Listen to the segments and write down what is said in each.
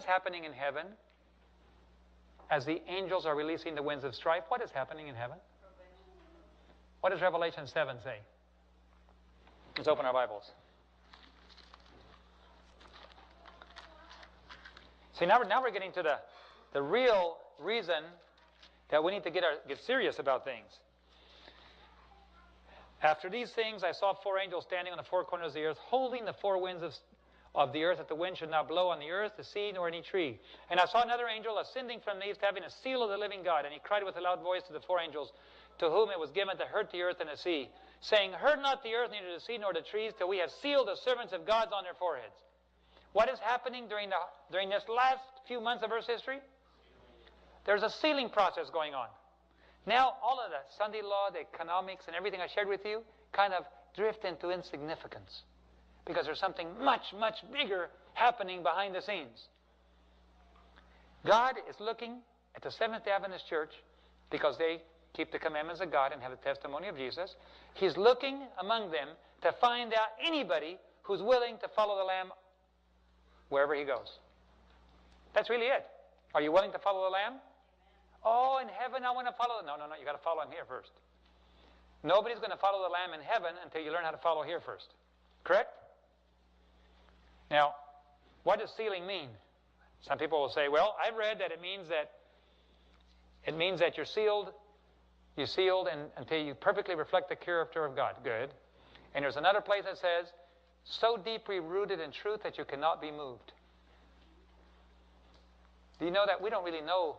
happening in heaven as the angels are releasing the winds of strife? What is happening in heaven? What does Revelation 7 say? Let's open our Bibles. See, now we're getting to the real reason that we need to get serious about things. After these things, I saw 4 angels standing on the 4 corners of the earth, holding the 4 winds of the earth, that the wind should not blow on the earth, the sea, nor any tree. And I saw another angel ascending from the east, having a seal of the living God. And he cried with a loud voice to the 4 angels, to whom it was given to hurt the earth and the sea, saying, hurt not the earth, neither the sea, nor the trees, till we have sealed the servants of God on their foreheads. What is happening during this last few months of Earth's history? There's a sealing process going on. Now, all of the Sunday law, the economics, and everything I shared with you kind of drift into insignificance because there's something much, much bigger happening behind the scenes. God is looking at the Seventh-day Adventist Church because they keep the commandments of God and have the testimony of Jesus. He's looking among them to find out anybody who's willing to follow the Lamb wherever he goes. That's really it. Are you willing to follow the Lamb? Oh, in heaven I want to follow. No, you got to follow him here first. Nobody's going to follow the Lamb in heaven until you learn how to follow here first. Correct? Now, what does sealing mean? Some people will say, well, I've read that it means that you're sealed until you perfectly reflect the character of God. Good. And there's another place that says, so deeply rooted in truth that you cannot be moved. Do you know that we don't really know?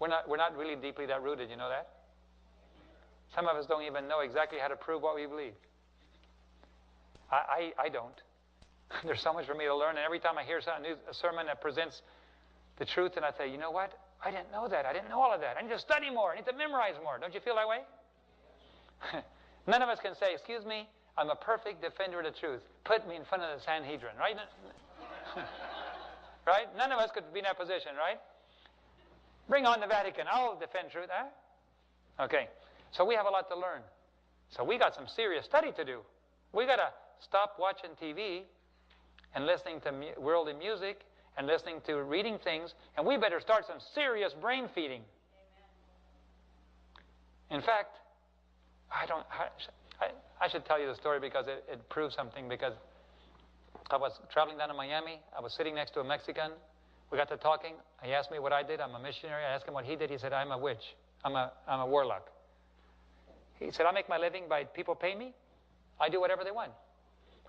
We're not really deeply that rooted, you know that? Some of us don't even know exactly how to prove what we believe. I don't. There's so much for me to learn, and every time I hear a sermon that presents the truth, and I say, you know what? I didn't know that. I didn't know all of that. I need to study more. I need to memorize more. Don't you feel that way? None of us can say, excuse me, I'm a perfect defender of the truth. Put me in front of the Sanhedrin, right? Right? None of us could be in that position, right? Bring on the Vatican. I'll defend truth, huh? Okay. So we have a lot to learn. So we got some serious study to do. We got to stop watching TV and listening to worldly music and listening to reading things, and we better start some serious brain feeding. Amen. In fact, I should tell you the story because it proves something. Because I was traveling down to Miami. I was sitting next to a Mexican. We got to talking. He asked me what I did. I'm a missionary. I asked him what he did. He said, I'm a witch. I'm a warlock. He said, I make my living by people pay me. I do whatever they want.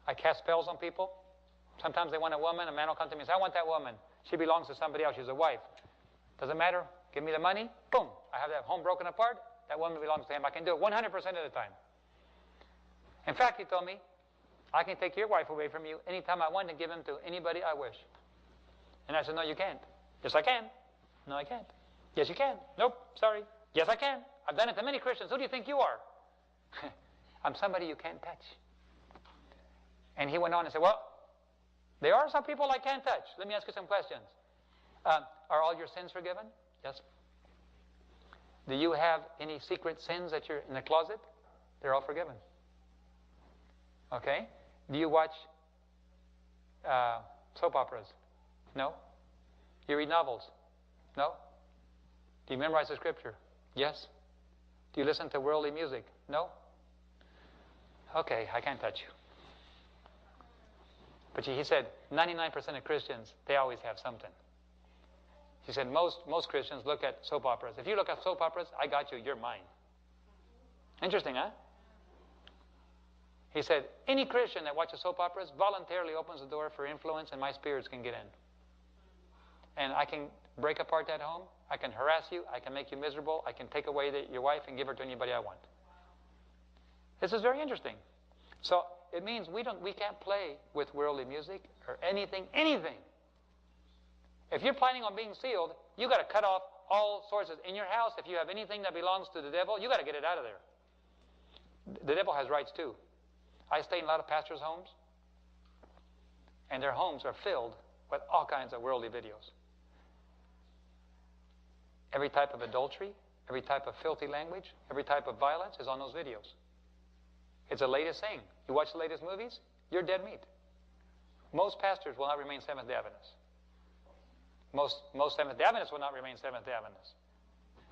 I cast spells on people. Sometimes they want a woman. A man will come to me and say, I want that woman. She belongs to somebody else. She's a wife. Doesn't matter. Give me the money. Boom. I have that home broken apart. That woman belongs to him. I can do it 100% of the time. In fact, he told me, I can take your wife away from you anytime I want and give him to anybody I wish. And I said, no, you can't. Yes, I can. No, I can't. Yes, you can. Nope, sorry. Yes, I can. I've done it to many Christians. Who do you think you are? I'm somebody you can't touch. And he went on and said, well, there are some people I can't touch. Let me ask you some questions. Are all your sins forgiven? Yes. Do you have any secret sins that you're in the closet? They're all forgiven. Okay. Do you watch soap operas? No. Do you read novels? No. Do you memorize the scripture? Yes. Do you listen to worldly music? No. Okay, I can't touch you. But he said, 99% of Christians, they always have something. He said, most Christians look at soap operas. If you look at soap operas, I got you, you're mine. Interesting, huh? He said, any Christian that watches soap operas voluntarily opens the door for influence, and my spirits can get in. And I can break apart that home. I can harass you. I can make you miserable. I can take away your wife and give her to anybody I want. This is very interesting. So it means we can't play with worldly music or anything. If you're planning on being sealed, you got to cut off all sources. In your house, if you have anything that belongs to the devil, you got to get it out of there. The devil has rights too. I stay in a lot of pastors' homes, and their homes are filled with all kinds of worldly videos. Every type of adultery, every type of filthy language, every type of violence is on those videos. It's the latest thing. You watch the latest movies, you're dead meat. Most pastors will not remain Seventh-day Adventists. Most Seventh-day Adventists will not remain Seventh-day Adventists.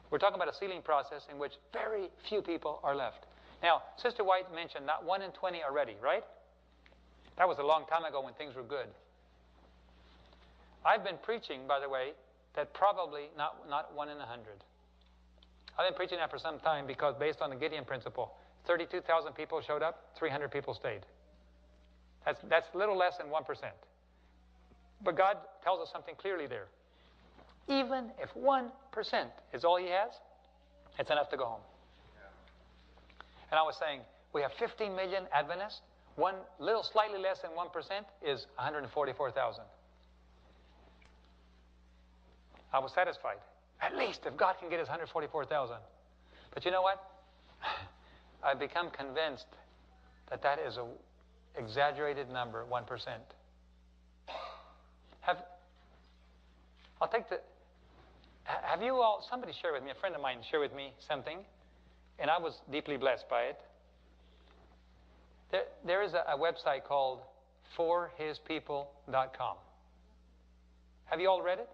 We're talking about a sealing process in which very few people are left. Now, Sister White mentioned not 1 in 20 are ready, right? That was a long time ago when things were good. I've been preaching, by the way, that probably not 1 in 100. I've been preaching that for some time because based on the Gideon principle, 32,000 people showed up, 300 people stayed. That's a little less than 1%. But God tells us something clearly there. Even if 1% is all He has, it's enough to go home. And I was saying, we have 15 million Adventists. One little slightly less than 1% is 144,000. I was satisfied. At least if God can get us 144,000. But you know what? I've become convinced that that is an exaggerated number, 1%. Have you all, somebody share with me, a friend of mine shared with me something, and I was deeply blessed by it. There is a website called forhispeople.com. Have you all read it?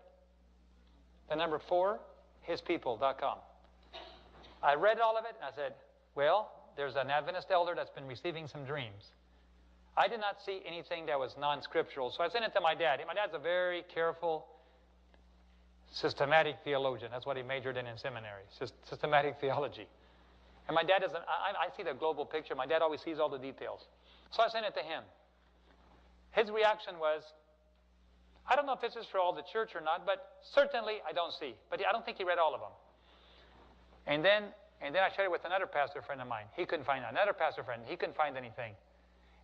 The number 4hispeople.com. I read all of it, and I said, well, there's an Adventist elder that's been receiving some dreams. I did not see anything that was non-scriptural, so I sent it to my dad. My dad's a very careful, systematic theologian. That's what he majored in seminary, systematic theology. And my dad doesn't, I see the global picture. My dad always sees all the details. So I sent it to him. His reaction was, I don't know if this is for all the church or not, but certainly I don't see. But I don't think he read all of them. And then I shared it with another pastor friend of mine. He couldn't find another pastor friend. He couldn't find anything.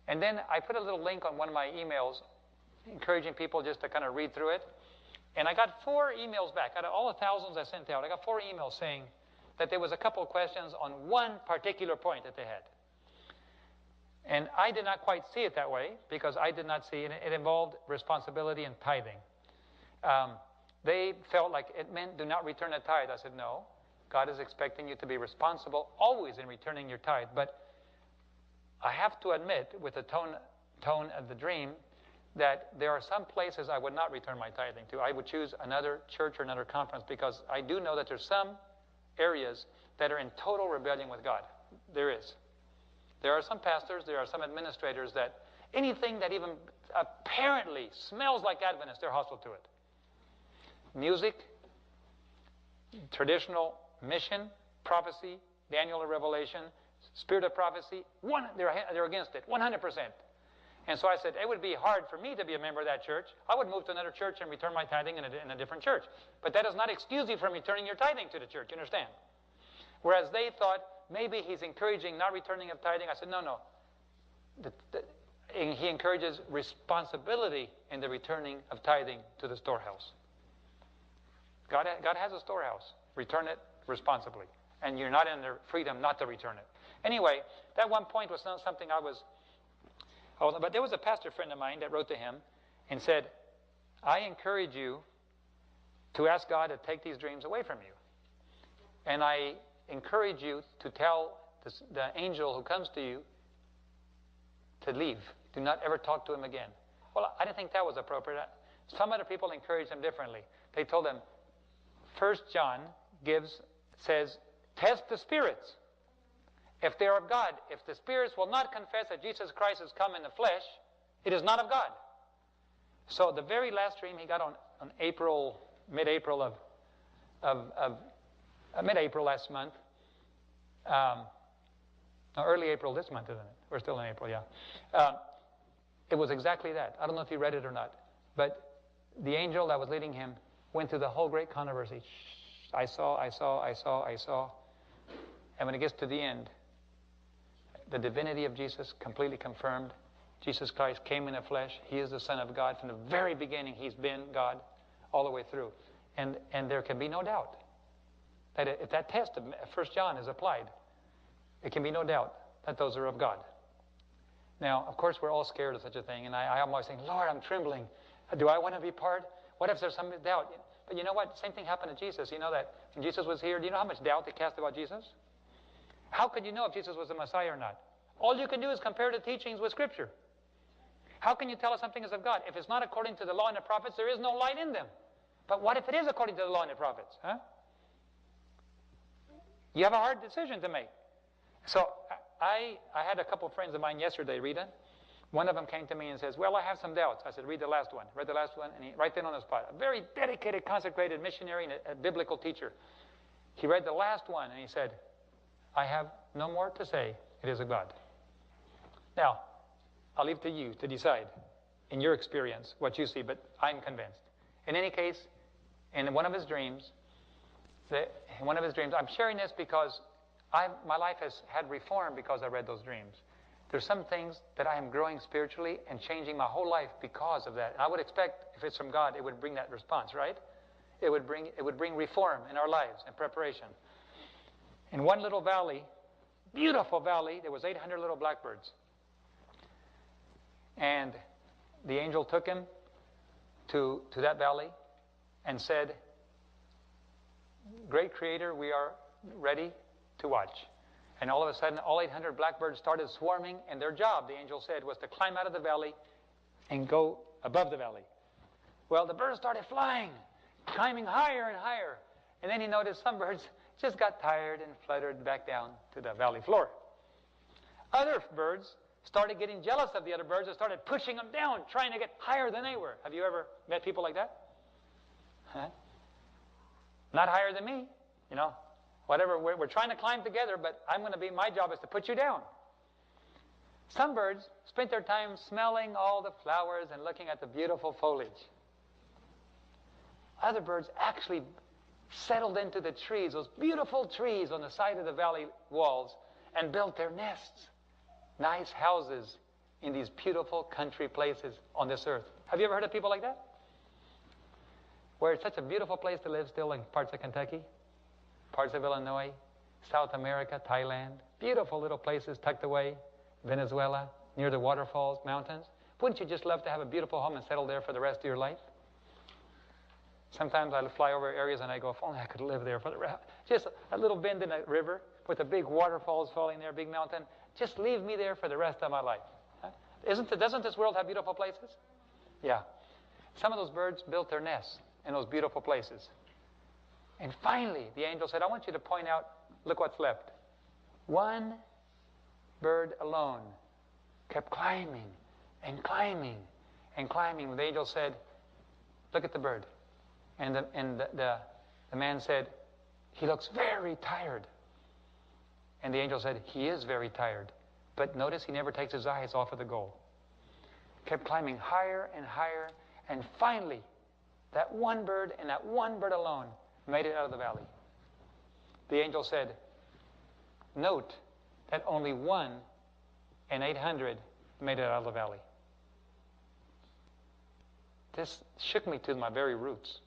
And then I put a little link on one of my emails encouraging people just to kind of read through it. And I got 4 emails back. Out of all the thousands I sent out, I got 4 emails saying that there was a couple of questions on one particular point that they had. And I did not quite see it that way because I did not see it. It involved responsibility and tithing. They felt like it meant do not return a tithe. I said, no. God is expecting you to be responsible always in returning your tithe. But I have to admit, with the tone of the dream, that there are some places I would not return my tithing to. I would choose another church or another conference because I do know that there's some areas that are in total rebellion with God. There is. There are some pastors, there are some administrators that anything that even apparently smells like Adventist, they're hostile to it. Music, traditional mission, prophecy, Daniel and Revelation, spirit of prophecy, they're against it, 100%. And so I said, it would be hard for me to be a member of that church. I would move to another church and return my tithing in a different church. But that does not excuse you from returning your tithing to the church, you understand? Whereas they thought, maybe he's encouraging not returning of tithing. I said, no. He encourages responsibility in the returning of tithing to the storehouse. God has a storehouse. Return it responsibly. And you're not in the freedom not to return it. Anyway, that one point was not something but there was a pastor friend of mine that wrote to him and said, I encourage you to ask God to take these dreams away from you. And I encourage you to tell the angel who comes to you to leave. Do not ever talk to him again. Well, I didn't think that was appropriate. Some other people encouraged him differently. They told him, 1 John says, test the spirits. If they are of God, if the spirits will not confess that Jesus Christ has come in the flesh, it is not of God. So the very last dream he got on mid-April last month, early April this month, isn't it? We're still in April, yeah. It was exactly that. I don't know if you read it or not, but the angel that was leading him went through the whole great controversy. I saw. And when it gets to the end, the divinity of Jesus completely confirmed. Jesus Christ came in the flesh. He is the Son of God. From the very beginning, He's been God all the way through. And there can be no doubt that if that test of 1 John is applied, there can be no doubt that those are of God. Now, of course, we're all scared of such a thing. And I'm always saying, Lord, I'm trembling. Do I want to be part? What if there's some doubt? But you know what? Same thing happened to Jesus. You know that when Jesus was here, do you know how much doubt they cast about Jesus? How could you know if Jesus was the Messiah or not? All you can do is compare the teachings with Scripture. How can you tell us something is of God? If it's not according to the law and the prophets, there is no light in them. But what if it is according to the law and the prophets? Huh? You have a hard decision to make. So I had a couple of friends of mine yesterday, Rita. One of them came to me and says, well, I have some doubts. I said, read the last one. Read the last one, and right then on the spot. A very dedicated, consecrated missionary and a biblical teacher. He read the last one, and he said, I have no more to say. It is a God. Now, I'll leave to you to decide, in your experience, what you see, but I'm convinced. In any case, in one of his dreams, I'm sharing this because my life has had reform because I read those dreams. There's some things that I am growing spiritually and changing my whole life because of that. And I would expect, if it's from God, it would bring that response, right? It would bring reform in our lives and preparation. In one little valley, beautiful valley, there was 800 little blackbirds. And the angel took him to that valley and said, great Creator, we are ready to watch. And all of a sudden, all 800 blackbirds started swarming, and their job, the angel said, was to climb out of the valley and go above the valley. Well, the birds started flying, climbing higher and higher. And then he noticed some birds just got tired and fluttered back down to the valley floor. Other birds started getting jealous of the other birds and started pushing them down, trying to get higher than they were. Have you ever met people like that? Huh? Not higher than me, you know. Whatever, we're trying to climb together, but my job is to put you down. Some birds spent their time smelling all the flowers and looking at the beautiful foliage. Other birds actually settled into the trees, those beautiful trees on the side of the valley walls, and built their nests. Nice houses in these beautiful country places on this earth. Have you ever heard of people like that? Where it's such a beautiful place to live still in parts of Kentucky, parts of Illinois, South America, Thailand. Beautiful little places tucked away. Venezuela, near the waterfalls, mountains. Wouldn't you just love to have a beautiful home and settle there for the rest of your life? Sometimes I fly over areas and I go, if only I could live there for the rest. Just a little bend in a river with the big waterfalls falling there, big mountain. Just leave me there for the rest of my life. Huh? Doesn't this world have beautiful places? Yeah. Some of those birds built their nests in those beautiful places. And finally, the angel said, I want you to point out, look what's left. One bird alone kept climbing and climbing and climbing. The angel said, look at the bird. And the man said, he looks very tired. And the angel said, he is very tired. But notice he never takes his eyes off of the goal. Kept climbing higher and higher. And finally, that one bird and that one bird alone made it out of the valley. The angel said, note that only 1 in 800 made it out of the valley. This shook me to my very roots.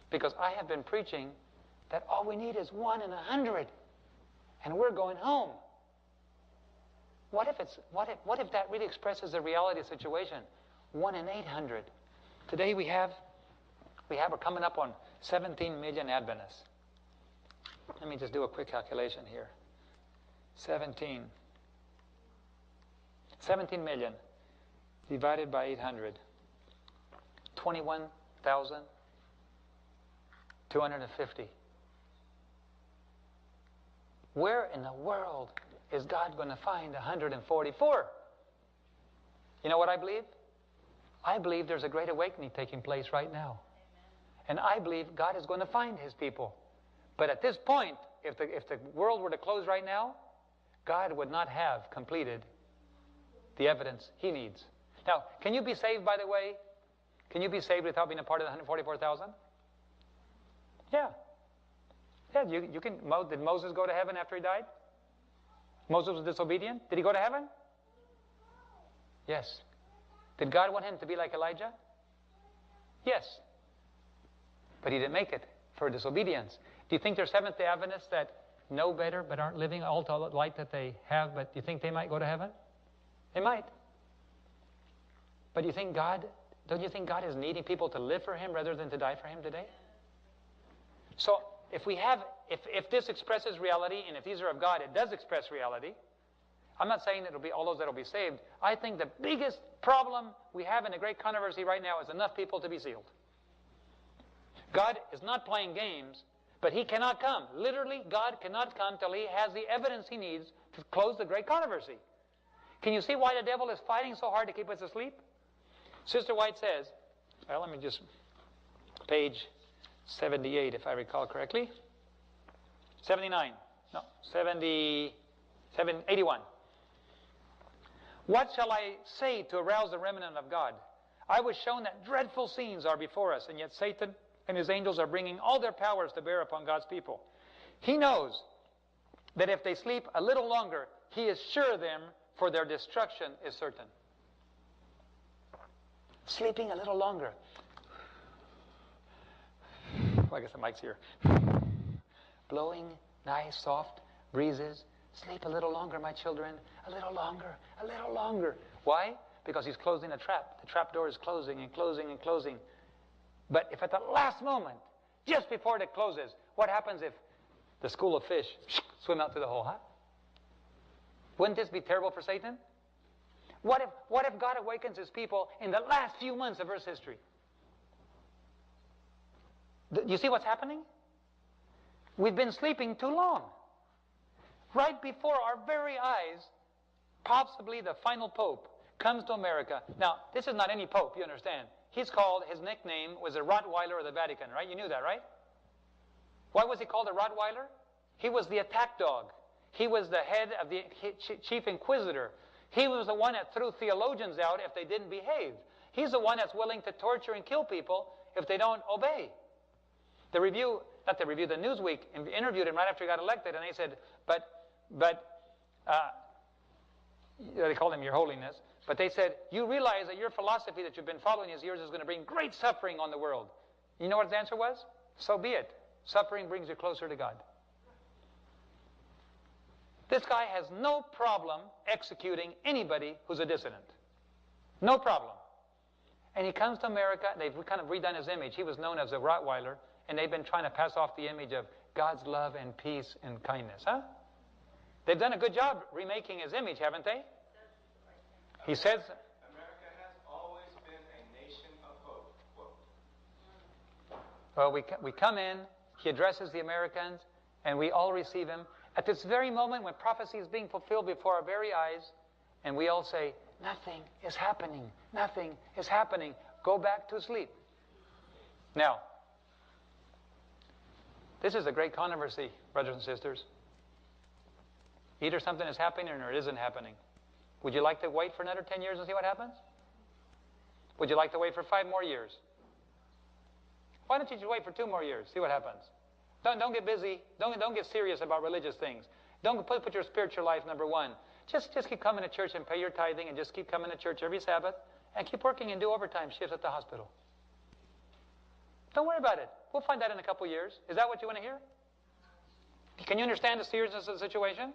Because I have been preaching that all we need is 1 in 100. And we're going home. What if that really expresses the reality of the situation? 1 in 800. Today we're coming up on 17 million Adventists. Let me just do a quick calculation here. 17 million divided by 800. 21,250. Where in the world is God going to find 144? You know what I believe? I believe there's a great awakening taking place right now. And I believe God is going to find His people. But at this point, if the world were to close right now, God would not have completed the evidence He needs. Now, can you be saved, by the way? Can you be saved without being a part of the 144,000? Yeah. Yeah, you can. Did Moses go to heaven after he died? Moses was disobedient. Did he go to heaven? Yes. Did God want him to be like Elijah? Yes. But he didn't make it for disobedience. Do you think there's Seventh-day Adventists that know better but aren't living all to the light that they have, but do you think they might go to heaven? They might. But don't you think God is needing people to live for Him rather than to die for Him today? So if this expresses reality, and if these are of God, it does express reality. I'm not saying that it'll be all those that will be saved. I think the biggest problem we have in the great controversy right now is enough people to be sealed. God is not playing games, but He cannot come. Literally, God cannot come till He has the evidence He needs to close the great controversy. Can you see why the devil is fighting so hard to keep us asleep? Sister White says, well, let me just, page 78, if I recall correctly. 79. No, 81. What shall I say to arouse the remnant of God? I was shown that dreadful scenes are before us, and yet Satan and his angels are bringing all their powers to bear upon God's people. He knows that if they sleep a little longer, He is sure them, for their destruction is certain. Sleeping a little longer. Well, I guess the mic's here. Blowing nice, soft breezes. Sleep a little longer, my children. A little longer, a little longer. Why? Because He's closing a trap. The trap door is closing and closing and closing. But if at the last moment, just before it closes, what happens if the school of fish swim out through the hole, huh? Wouldn't this be terrible for Satan? What if God awakens His people in the last few months of Earth's history? Do you see what's happening? We've been sleeping too long. Right before our very eyes, possibly the final pope comes to America. Now, this is not any pope, you understand. He's called, his nickname was a Rottweiler of the Vatican, right? You knew that, right? Why was he called a Rottweiler? He was the attack dog. He was the head of the chief inquisitor. He was the one that threw theologians out if they didn't behave. He's the one that's willing to torture and kill people if they don't obey. The Newsweek interviewed him right after he got elected, and they said, they called him Your Holiness, but they said, you realize that your philosophy that you've been following these years is going to bring great suffering on the world. You know what his answer was? So be it. Suffering brings you closer to God. This guy has no problem executing anybody who's a dissident. No problem. And he comes to America. They've kind of redone his image. He was known as a Rottweiler, and they've been trying to pass off the image of God's love and peace and kindness. Huh? They've done a good job remaking his image, haven't they? He says, America has always been a nation of hope. Well, we come in, he addresses the Americans, and we all receive him. At this very moment when prophecy is being fulfilled before our very eyes, and we all say, nothing is happening, nothing is happening, go back to sleep. Now, this is a great controversy, brothers and sisters. Either something is happening or it isn't happening. Would you like to wait for another 10 years and see what happens? Would you like to wait for 5 more years? Why don't you just wait for 2 more years, see what happens? Don't get busy. Don't get serious about religious things. Don't put your spiritual life number one. Just keep coming to church and pay your tithing and just keep coming to church every Sabbath and keep working and do overtime shifts at the hospital. Don't worry about it. We'll find out in a couple years. Is that what you want to hear? Can you understand the seriousness of the situation?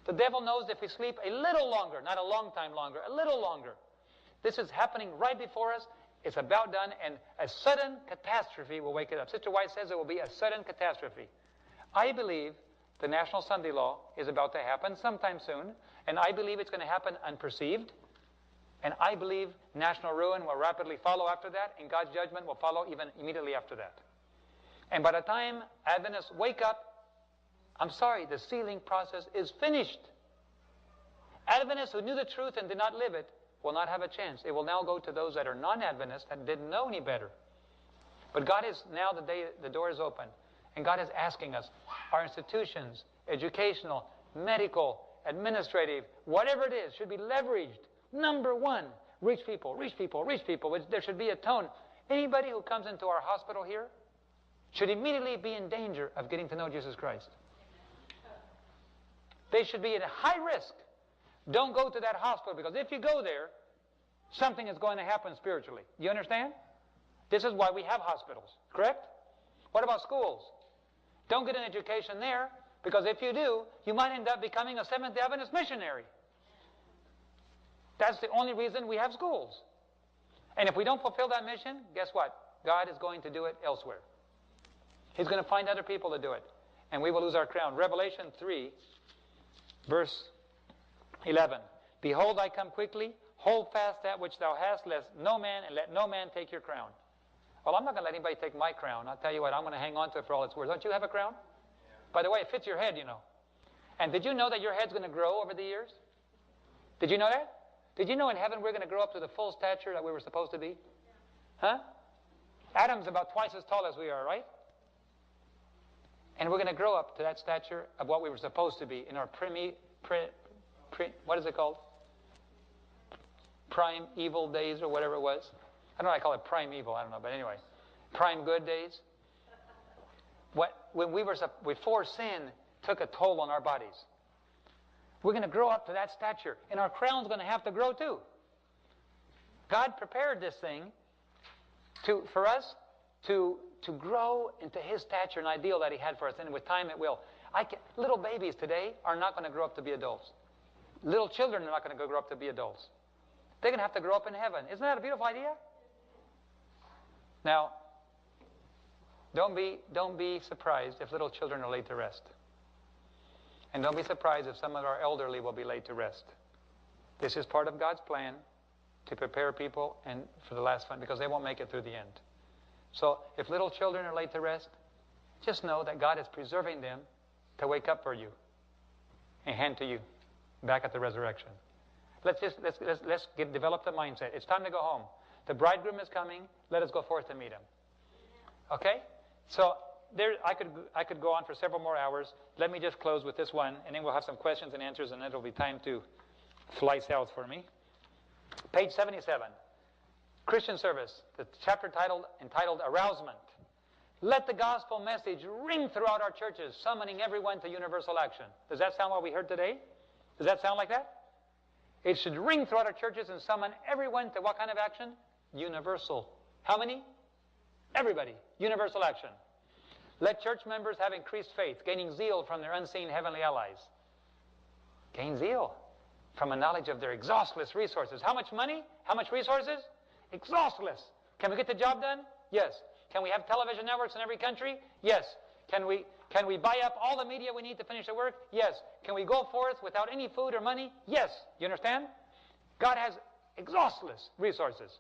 The devil knows if we sleep a little longer, not a long time longer, a little longer. This is happening right before us. It's about done, and a sudden catastrophe will wake it up. Sister White says it will be a sudden catastrophe. I believe the National Sunday Law is about to happen sometime soon, and I believe it's going to happen unperceived, and I believe national ruin will rapidly follow after that, and God's judgment will follow even immediately after that. And by the time Adventists wake up, I'm sorry, the sealing process is finished. Adventists who knew the truth and did not live it will not have a chance. It will now go to those that are non-Adventists and didn't know any better. But God is now, the door is open. And God is asking us, our institutions, educational, medical, administrative, whatever it is, should be leveraged. Number one, reach people, reach people, reach people. There should be a tone. Anybody who comes into our hospital here should immediately be in danger of getting to know Jesus Christ. They should be at a high risk. Don't go to that hospital, because if you go there, something is going to happen spiritually. You understand? This is why we have hospitals, correct? What about schools? Don't get an education there, because if you do, you might end up becoming a Seventh-day Adventist missionary. That's the only reason we have schools. And if we don't fulfill that mission, guess what? God is going to do it elsewhere. He's going to find other people to do it. And we will lose our crown. Revelation 3, verse 11. Behold, I come quickly. Hold fast that which thou hast, let no man take your crown. Well, I'm not going to let anybody take my crown. I'll tell you what, I'm going to hang on to it for all it's worth. Don't you have a crown? By the way, it fits your head, you know. And did you know that your head's going to grow over the years? Did you know that? Did you know in heaven we're going to grow up to the full stature that we were supposed to be? Huh? Adam's about twice as tall as we are, right? And we're going to grow up to that stature of what we were supposed to be in our what is it called? Prime evil days or whatever it was. I don't know, I call it prime evil, I don't know, but anyway. Prime good days. When before sin took a toll on our bodies. We're going to grow up to that stature, and our crown's going to have to grow too. God prepared this thing for us to grow into His stature and ideal that He had for us, and with time it will. Little babies today are not going to grow up to be adults. Little children are not going to grow up to be adults. They're going to have to grow up in heaven. Isn't that a beautiful idea? Now, don't be surprised if little children are laid to rest. And don't be surprised if some of our elderly will be laid to rest. This is part of God's plan to prepare people and for the last fun, because they won't make it through the end. So if little children are laid to rest, just know that God is preserving them to wake up for you and hand to you back at the resurrection. Let's develop the mindset. It's time to go home. The bridegroom is coming. Let us go forth to meet him. Okay? So I could go on for several more hours. Let me just close with this one, and then we'll have some questions and answers, and then it'll be time to fly south for me. Page 77. Christian Service, the chapter entitled Arousement. Let the gospel message ring throughout our churches, summoning everyone to universal action. Does that sound what we heard today? Does that sound like that? It should ring throughout our churches and summon everyone to what kind of action? Universal. How many? Everybody. Universal action. Let church members have increased faith, gaining zeal from their unseen heavenly allies. Gain zeal from a knowledge of their exhaustless resources. How much money? How much resources? Exhaustless. Can we get the job done? Yes. Can we have television networks in every country? Yes. Can we buy up all the media we need to finish the work? Yes. Can we go forth without any food or money? Yes. You understand? God has exhaustless resources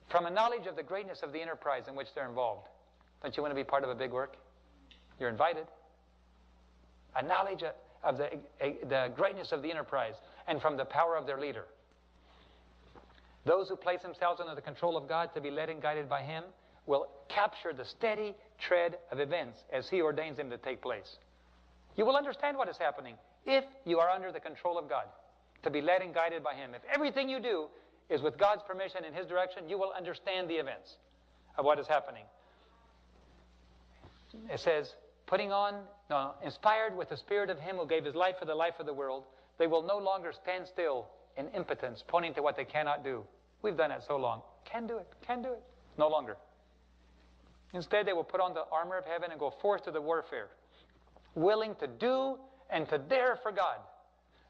from a knowledge of the greatness of the enterprise in which they're involved. Don't you want to be part of a big work? You're invited. A knowledge of the greatness of the enterprise and from the power of their leader. Those who place themselves under the control of God to be led and guided by Him will capture the steady tread of events as He ordains them to take place. You will understand what is happening if you are under the control of God, to be led and guided by Him. If everything you do is with God's permission and His direction, you will understand the events of what is happening. It says, inspired with the spirit of Him who gave His life for the life of the world, they will no longer stand still in impotence, pointing to what they cannot do. We've done that so long. Can do it. No longer. Instead, they will put on the armor of heaven and go forth to the warfare, willing to do and to dare for God,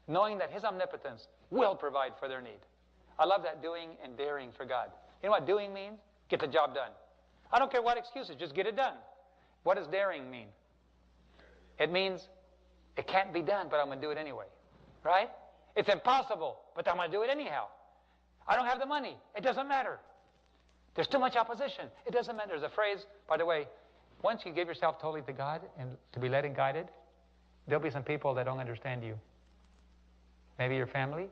knowing that His omnipotence will provide for their need. I love that, doing and daring for God. You know what doing means? Get the job done. I don't care what excuses, just get it done. What does daring mean? It means it can't be done, but I'm going to do it anyway. Right? It's impossible, but I'm going to do it anyhow. I don't have the money. It doesn't matter. There's too much opposition. It doesn't matter. There's a phrase, by the way, once you give yourself totally to God and to be led and guided, there'll be some people that don't understand you. Maybe your family,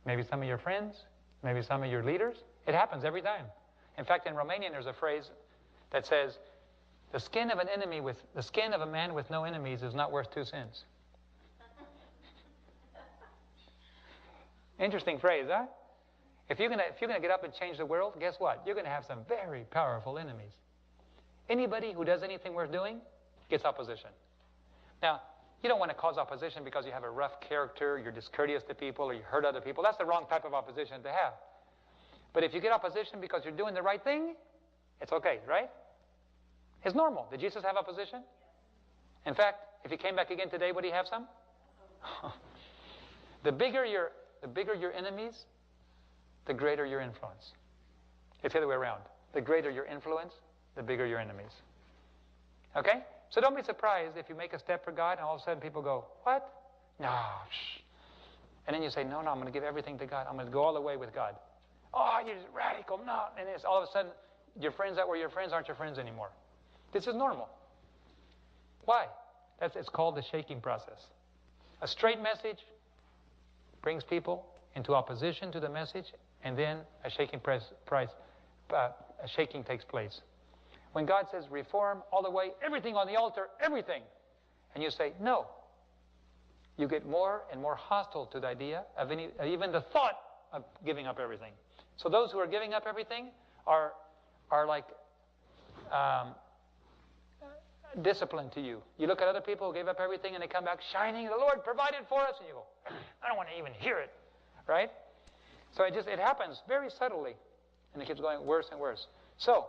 maybe some of your friends, maybe some of your leaders. It happens every time. In fact, in Romanian, there's a phrase that says, the skin of a man with no enemies is not worth 2 cents. Interesting phrase, huh? If you're gonna get up and change the world, guess what? You're gonna have some very powerful enemies. Anybody who does anything worth doing gets opposition. Now, you don't want to cause opposition because you have a rough character, you're discourteous to people, or you hurt other people. That's the wrong type of opposition to have. But if you get opposition because you're doing the right thing, it's okay, right? It's normal. Did Jesus have opposition? In fact, if He came back again today, would He have some? The bigger your enemies, the greater your influence. It's the other way around. The greater your influence, the bigger your enemies. Okay? So don't be surprised if you make a step for God and all of a sudden people go, what? No, shh. And then you say, no, I'm going to give everything to God. I'm going to go all the way with God. Oh, you're radical. No. And it's all of a sudden, your friends that were your friends aren't your friends anymore. This is normal. Why? It's called the shaking process. A straight message brings people into opposition to the message, and then a shaking takes place. When God says reform all the way, everything on the altar, everything, and you say no, you get more and more hostile to the idea of even the thought of giving up everything. So those who are giving up everything are like disciplined to you. You look at other people who gave up everything and they come back shining, the Lord provided for us, and you go, I don't want to even hear it, right? So it happens very subtly, and it keeps going worse and worse. So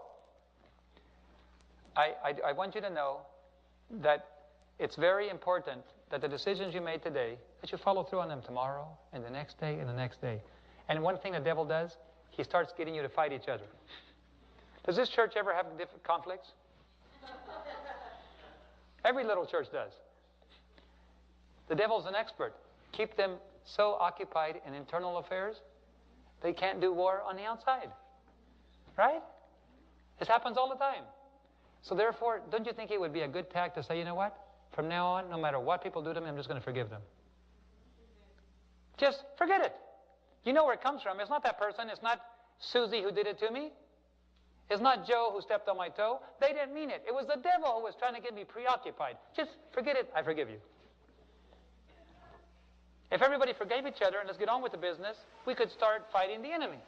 I want you to know that it's very important that the decisions you made today, that you follow through on them tomorrow and the next day and the next day. And one thing the devil does, he starts getting you to fight each other. Does this church ever have different conflicts? Every little church does. The devil's an expert. Keep them so occupied in internal affairs, they can't do war on the outside. Right? This happens all the time. So therefore, don't you think it would be a good tact to say, you know what? From now on, no matter what people do to me, I'm just going to forgive them. Just forget it. You know where it comes from. It's not that person. It's not Susie who did it to me. It's not Joe who stepped on my toe. They didn't mean it. It was the devil who was trying to get me preoccupied. Just forget it. I forgive you. If everybody forgave each other and let's get on with the business, we could start fighting the enemy.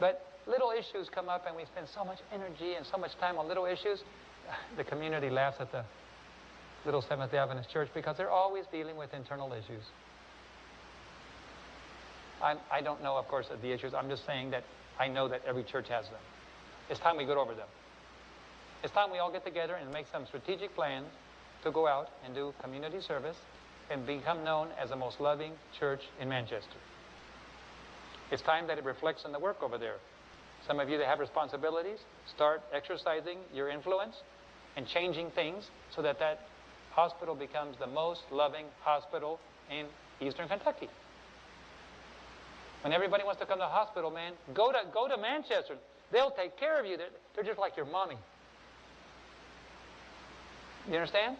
But little issues come up and we spend so much energy and so much time on little issues. The community laughs at the little Seventh-day Adventist church because they're always dealing with internal issues. I don't know, of course, the issues. I'm just saying that I know that every church has them. It's time we get over them. It's time we all get together and make some strategic plans to go out and do community service and become known as the most loving church in Manchester. It's time that it reflects on the work over there. Some of you that have responsibilities, start exercising your influence and changing things so that that hospital becomes the most loving hospital in Eastern Kentucky. When everybody wants to come to the hospital, man, go to Manchester. They'll take care of you. They're just like your mommy. You understand?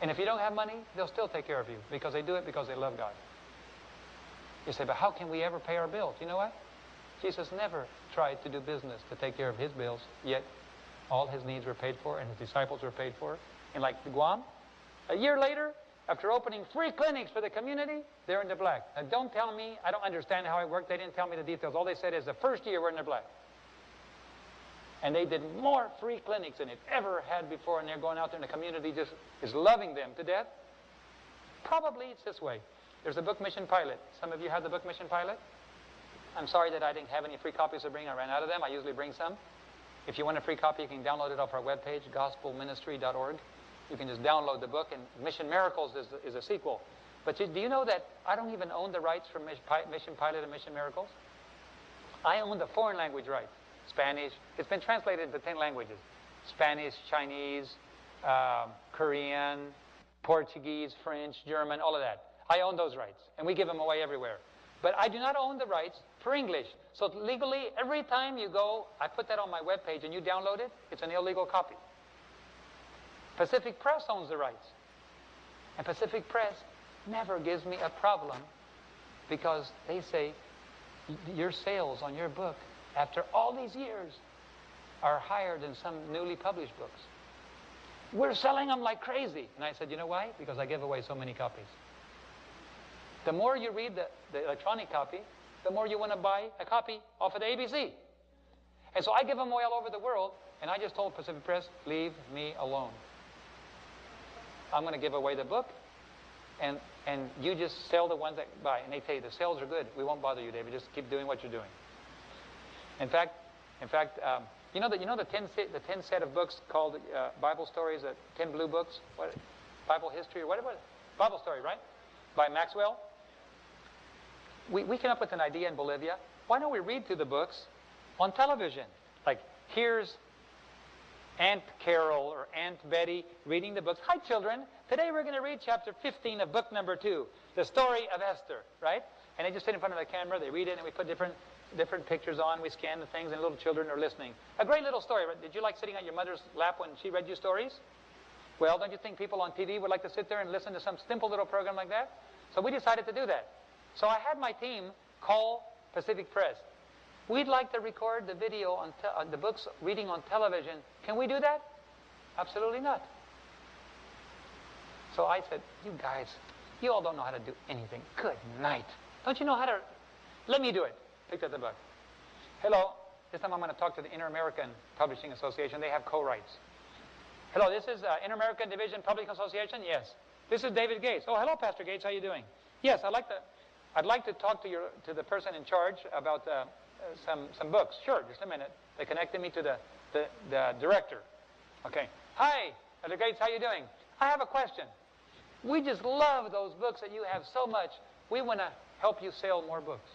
And if you don't have money, they'll still take care of you because they do it because they love God. You say, but how can we ever pay our bills? You know what? Jesus never tried to do business to take care of his bills, yet all his needs were paid for and his disciples were paid for. And like Guam, a year later, after opening 3 clinics for the community, they're in the black. Now don't tell me, I don't understand how it worked. They didn't tell me the details. All they said is the first year we're in the black. And they did more free clinics than it ever had before, and they're going out there and the community just is loving them to death. Probably it's this way. There's a book, Mission Pilot. Some of you have the book, Mission Pilot. I'm sorry that I didn't have any free copies to bring. I ran out of them. I usually bring some. If you want a free copy, you can download it off our webpage, gospelministry.org. You can just download the book, and Mission Miracles is a sequel. But do you know that I don't even own the rights for Mission Pilot and Mission Miracles? I own the foreign language rights. Spanish. It's been translated into 10 languages. Spanish, Chinese, Korean, Portuguese, French, German, all of that. I own those rights, and we give them away everywhere. But I do not own the rights for English. So legally, every time you go, I put that on my webpage and you download it, it's an illegal copy. Pacific Press owns the rights. And Pacific Press never gives me a problem because they say your sales on your book after all these years are higher than some newly published books. We're selling them like crazy. And I said, you know why? Because I give away so many copies. The more you read the electronic copy, the more you want to buy a copy off of the ABC. And so I give them away all over the world, and I just told Pacific Press, leave me alone. I'm going to give away the book, and you just sell the ones that buy. And they tell you, the sales are good. We won't bother you, David. Just keep doing what you're doing. In fact, you know the 10 set of books called Bible Stories, 10 blue books, what, Bible history, or whatever, Bible Story, right? By Maxwell. We came up with an idea in Bolivia. Why don't we read through the books on television? Like, here's Aunt Carol or Aunt Betty reading the books. Hi, children. Today we're going to read chapter 15 of book number 2, the story of Esther, right? And they just sit in front of the camera, they read it, and we put different different pictures on. We scan the things, and little children are listening. A great little story. Did you like sitting on your mother's lap when she read you stories? Well, don't you think people on TV would like to sit there and listen to some simple little program like that? So we decided to do that. So I had my team call Pacific Press. We'd like to record the video on the books reading on television. Can we do that? Absolutely not. So I said, you guys, you all don't know how to do anything. Good night. Don't you know how to... Let me do it. Picked up the book. Hello. This time I'm going to talk to the Inter-American Publishing Association. They have co-writes. Hello, this is Inter-American Division Publishing Association? Yes. This is David Gates. Oh, hello, Pastor Gates. How are you doing? Yes, I'd like to talk to the person in charge about some books. Sure, just a minute. They connected me to the director. Okay. Hi, Elder Gates. How are you doing? I have a question. We just love those books that you have so much. We want to help you sell more books.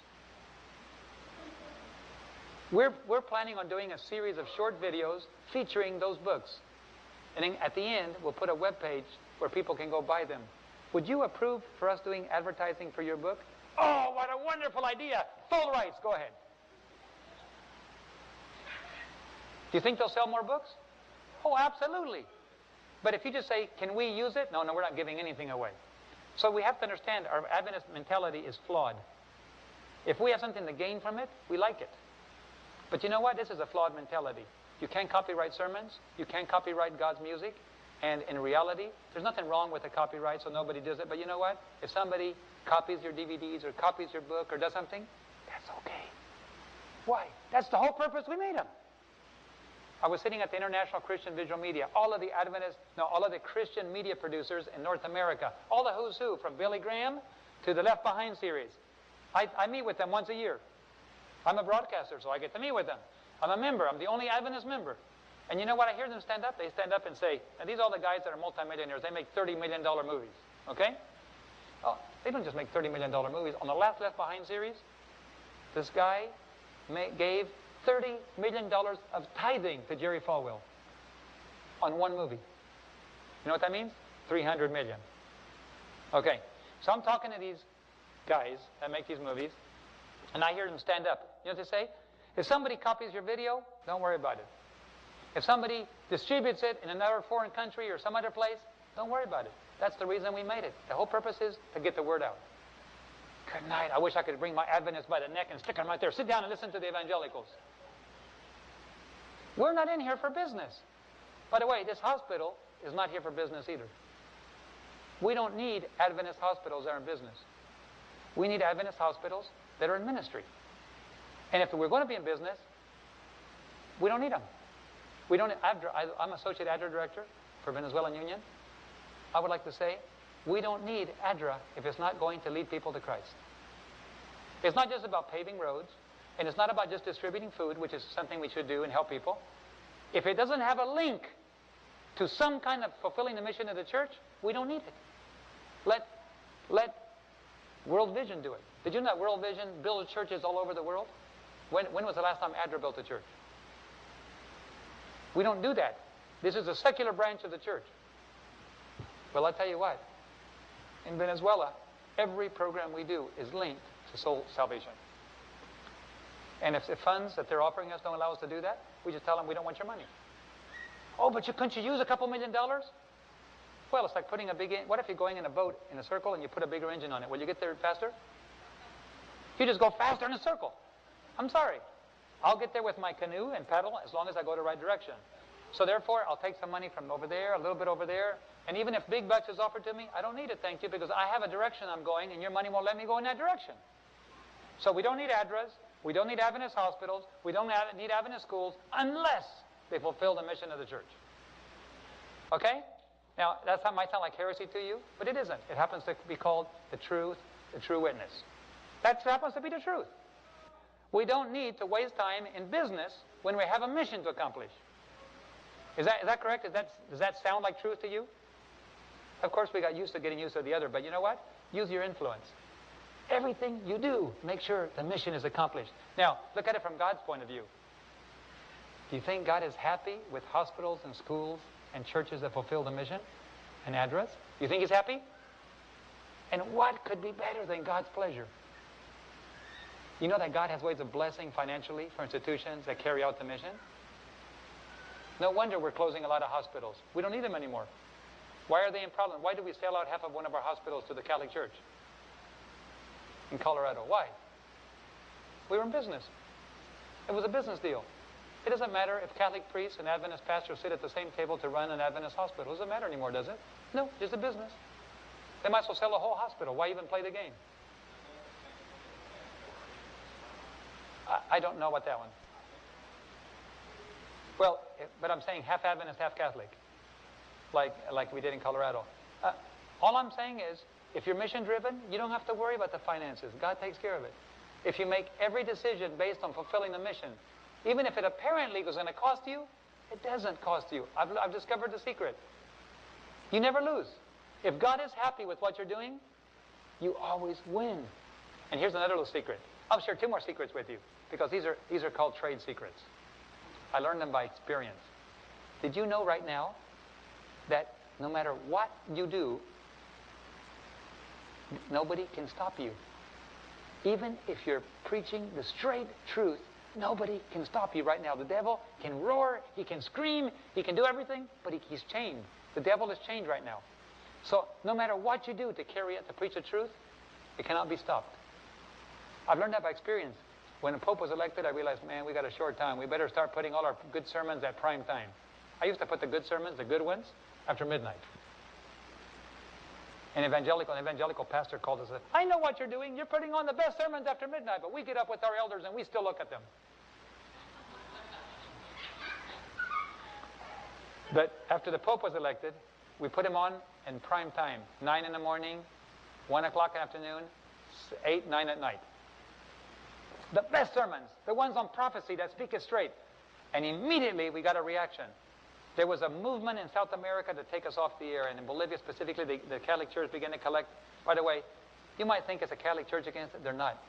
We're planning on doing a series of short videos featuring those books. And then at the end, we'll put a web page where people can go buy them. Would you approve for us doing advertising for your book? Oh, what a wonderful idea. Full rights. Go ahead. Do you think they'll sell more books? Oh, absolutely. But if you just say, can we use it? No, we're not giving anything away. So we have to understand our Adventist mentality is flawed. If we have something to gain from it, we like it. But you know what? This is a flawed mentality. You can't copyright sermons. You can't copyright God's music. And in reality, there's nothing wrong with the copyright, so nobody does it. But you know what? If somebody copies your DVDs or copies your book or does something, that's okay. Why? That's the whole purpose we made them. I was sitting at the International Christian Visual Media. All of the Christian media producers in North America. All the who's who, from Billy Graham to the Left Behind series. I meet with them once a year. I'm a broadcaster, so I get to meet with them. I'm a member. I'm the only Adventist member. And you know what? I hear them stand up. They stand up and say, and these are all the guys that are multimillionaires. They make $30 million movies. Okay? Oh, they don't just make $30 million movies. On the last Left Behind series, this guy gave $30 million of tithing to Jerry Falwell on one movie. You know what that means? 300 million. Okay, so I'm talking to these guys that make these movies, and I hear them stand up. You know what they say? If somebody copies your video, don't worry about it. If somebody distributes it in another foreign country or some other place, don't worry about it. That's the reason we made it. The whole purpose is to get the word out. Good night. I wish I could bring my Adventists by the neck and stick them right there. Sit down and listen to the evangelicals. We're not in here for business. By the way, this hospital is not here for business either. We don't need Adventist hospitals that are in business. We need Adventist hospitals that are in ministry. And if we're going to be in business, we don't need them. We don't. I'm Associate ADRA Director for Venezuelan Union. I would like to say, we don't need ADRA if it's not going to lead people to Christ. It's not just about paving roads, and it's not about just distributing food, which is something we should do and help people. If it doesn't have a link to some kind of fulfilling the mission of the church, we don't need it. Let World Vision do it. Did you know that World Vision builds churches all over the world? When was the last time ADRA built a church? We don't do that. This is a secular branch of the church. Well, I'll tell you what. In Venezuela, every program we do is linked to soul salvation. And if the funds that they're offering us don't allow us to do that, we just tell them we don't want your money. Oh, but couldn't you use a couple $1 million? Well, it's like putting a big... What if you're going in a boat in a circle and you put a bigger engine on it? Will you get there faster? You just go faster in a circle. I'm sorry. I'll get there with my canoe and paddle as long as I go the right direction. So therefore, I'll take some money from over there, a little bit over there, and even if big bucks is offered to me, I don't need it, thank you, because I have a direction I'm going, and your money won't let me go in that direction. So we don't need ADRAs, we don't need Adventist hospitals, we don't need Adventist schools, unless they fulfill the mission of the church. Okay? Now, that might sound like heresy to you, but it isn't. It happens to be called the truth, the true witness. That happens to be the truth. We don't need to waste time in business when we have a mission to accomplish. Is that correct? Does that sound like truth to you? Of course, we got used to getting used to the other, but you know what? Use your influence. Everything you do, make sure the mission is accomplished. Now, look at it from God's point of view. Do you think God is happy with hospitals and schools and churches that fulfill the mission and ADRAs? Do you think He's happy? And what could be better than God's pleasure? You know that God has ways of blessing financially for institutions that carry out the mission? No wonder we're closing a lot of hospitals. We don't need them anymore. Why are they in problem? Why do we sell out half of one of our hospitals to the Catholic Church in Colorado? Why? We were in business. It was a business deal. It doesn't matter if Catholic priests and Adventist pastors sit at the same table to run an Adventist hospital. It doesn't matter anymore, does it? No, it's a business. They might as well sell a whole hospital. Why even play the game? I don't know about that one. Well, but I'm saying half Adventist, half Catholic, like we did in Colorado. All I'm saying is, if you're mission-driven, you don't have to worry about the finances. God takes care of it. If you make every decision based on fulfilling the mission, even if it apparently was going to cost you, it doesn't cost you. I've discovered the secret. You never lose. If God is happy with what you're doing, you always win. And here's another little secret. I'll share 2 more secrets with you, because these are called trade secrets. I learned them by experience. Did you know right now that no matter what you do, nobody can stop you? Even if you're preaching the straight truth, nobody can stop you right now. The devil can roar, he can scream, he can do everything, but he's chained. The devil is chained right now. So no matter what you do to carry it, to preach the truth, it cannot be stopped. I've learned that by experience. When the Pope was elected, I realized, man, we got a short time. We better start putting all our good sermons at prime time. I used to put the good sermons, the good ones, after midnight. An evangelical pastor called us and said, I know what you're doing. You're putting on the best sermons after midnight, but we get up with our elders and we still look at them. But after the Pope was elected, we put him on in prime time. 9 in the morning, 1 o'clock in the afternoon, 8, 9 at night. The best sermons, the ones on prophecy that speak it straight. And immediately we got a reaction. There was a movement in South America to take us off the air, and in Bolivia specifically, the Catholic Church began to collect. By the way, you might think it's a Catholic Church against it. They're not.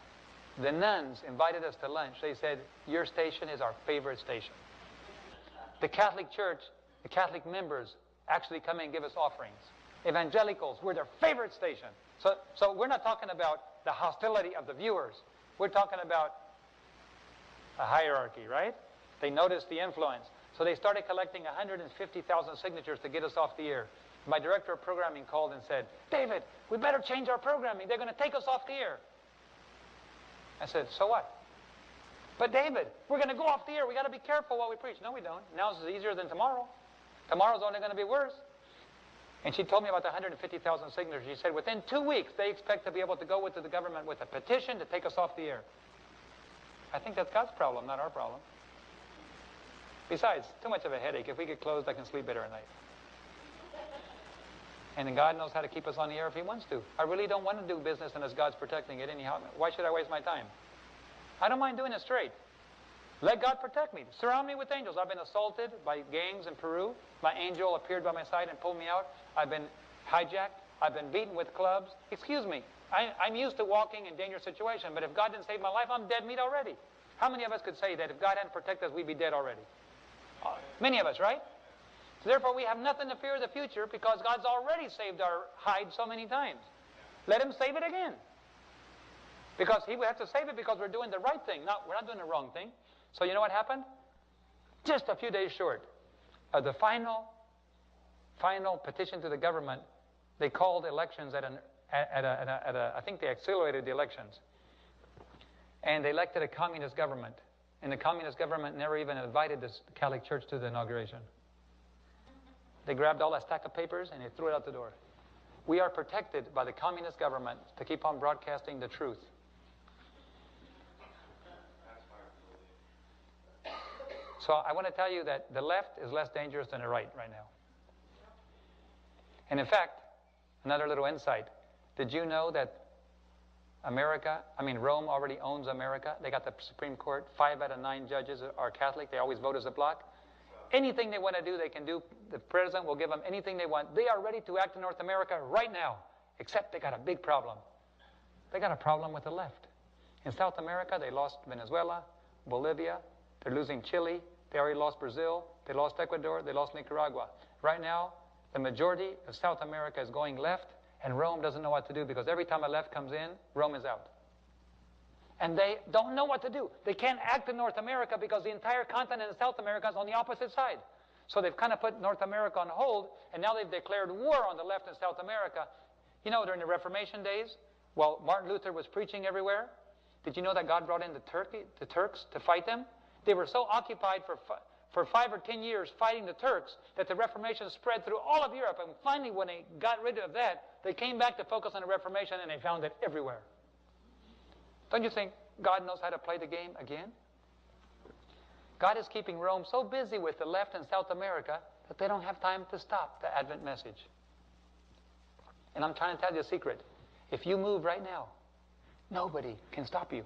The nuns invited us to lunch. They said, your station is our favorite station. The Catholic Church, the Catholic members actually come and give us offerings. Evangelicals, we're their favorite station. So we're not talking about the hostility of the viewers. We're talking about a hierarchy, right? They noticed the influence. So they started collecting 150,000 signatures to get us off the air. My director of programming called and said, David, we better change our programming. They're going to take us off the air. I said, so what? But David, we're going to go off the air. We got to be careful while we preach. No, we don't. Now it's easier than tomorrow. Tomorrow's only going to be worse. And she told me about the 150,000 signatures. She said within 2 weeks, they expect to be able to go to the government with a petition to take us off the air. I think that's God's problem, not our problem. Besides, too much of a headache. If we get closed, I can sleep better at night. And then God knows how to keep us on the air if He wants to. I really don't want to do business unless God's protecting it anyhow. Why should I waste my time? I don't mind doing it straight. Let God protect me. Surround me with angels. I've been assaulted by gangs in Peru. My angel appeared by my side and pulled me out. I've been hijacked. I've been beaten with clubs. Excuse me. I'm used to walking in dangerous situations, but if God didn't save my life, I'm dead meat already. How many of us could say that if God hadn't protected us, we'd be dead already? Many of us, right? So therefore, we have nothing to fear in the future because God's already saved our hide so many times. Let Him save it again. Because He would have to save it because we're doing the right thing. We're not doing the wrong thing. So you know what happened? Just a few days short of the final petition to the government, they called elections I think they accelerated the elections. And they elected a communist government. And the communist government never even invited the Catholic Church to the inauguration. They grabbed all that stack of papers and they threw it out the door. We are protected by the communist government to keep on broadcasting the truth. So I want to tell you that the left is less dangerous than the right now. And in fact, another little insight. Did you know that Rome already owns America? They got the Supreme Court. 5 out of 9 judges are Catholic. They always vote as a bloc. Anything they want to do, they can do. The president will give them anything they want. They are ready to act in North America right now, except they got a big problem. They got a problem with the left. In South America, they lost Venezuela, Bolivia. They're losing Chile. They already lost Brazil. They lost Ecuador. They lost Nicaragua. Right now, the majority of South America is going left, and Rome doesn't know what to do because every time a left comes in, Rome is out. And they don't know what to do. They can't act in North America because the entire continent of South America is on the opposite side. So they've kind of put North America on hold, and now they've declared war on the left in South America. You know, during the Reformation days, while Martin Luther was preaching everywhere, did you know that God brought in the Turks to fight them? They were so occupied for 5 or 10 years fighting the Turks that the Reformation spread through all of Europe. And finally, when they got rid of that, they came back to focus on the Reformation, and they found it everywhere. Don't you think God knows how to play the game again? God is keeping Rome so busy with the left in South America that they don't have time to stop the Advent message. And I'm trying to tell you a secret. If you move right now, nobody can stop you.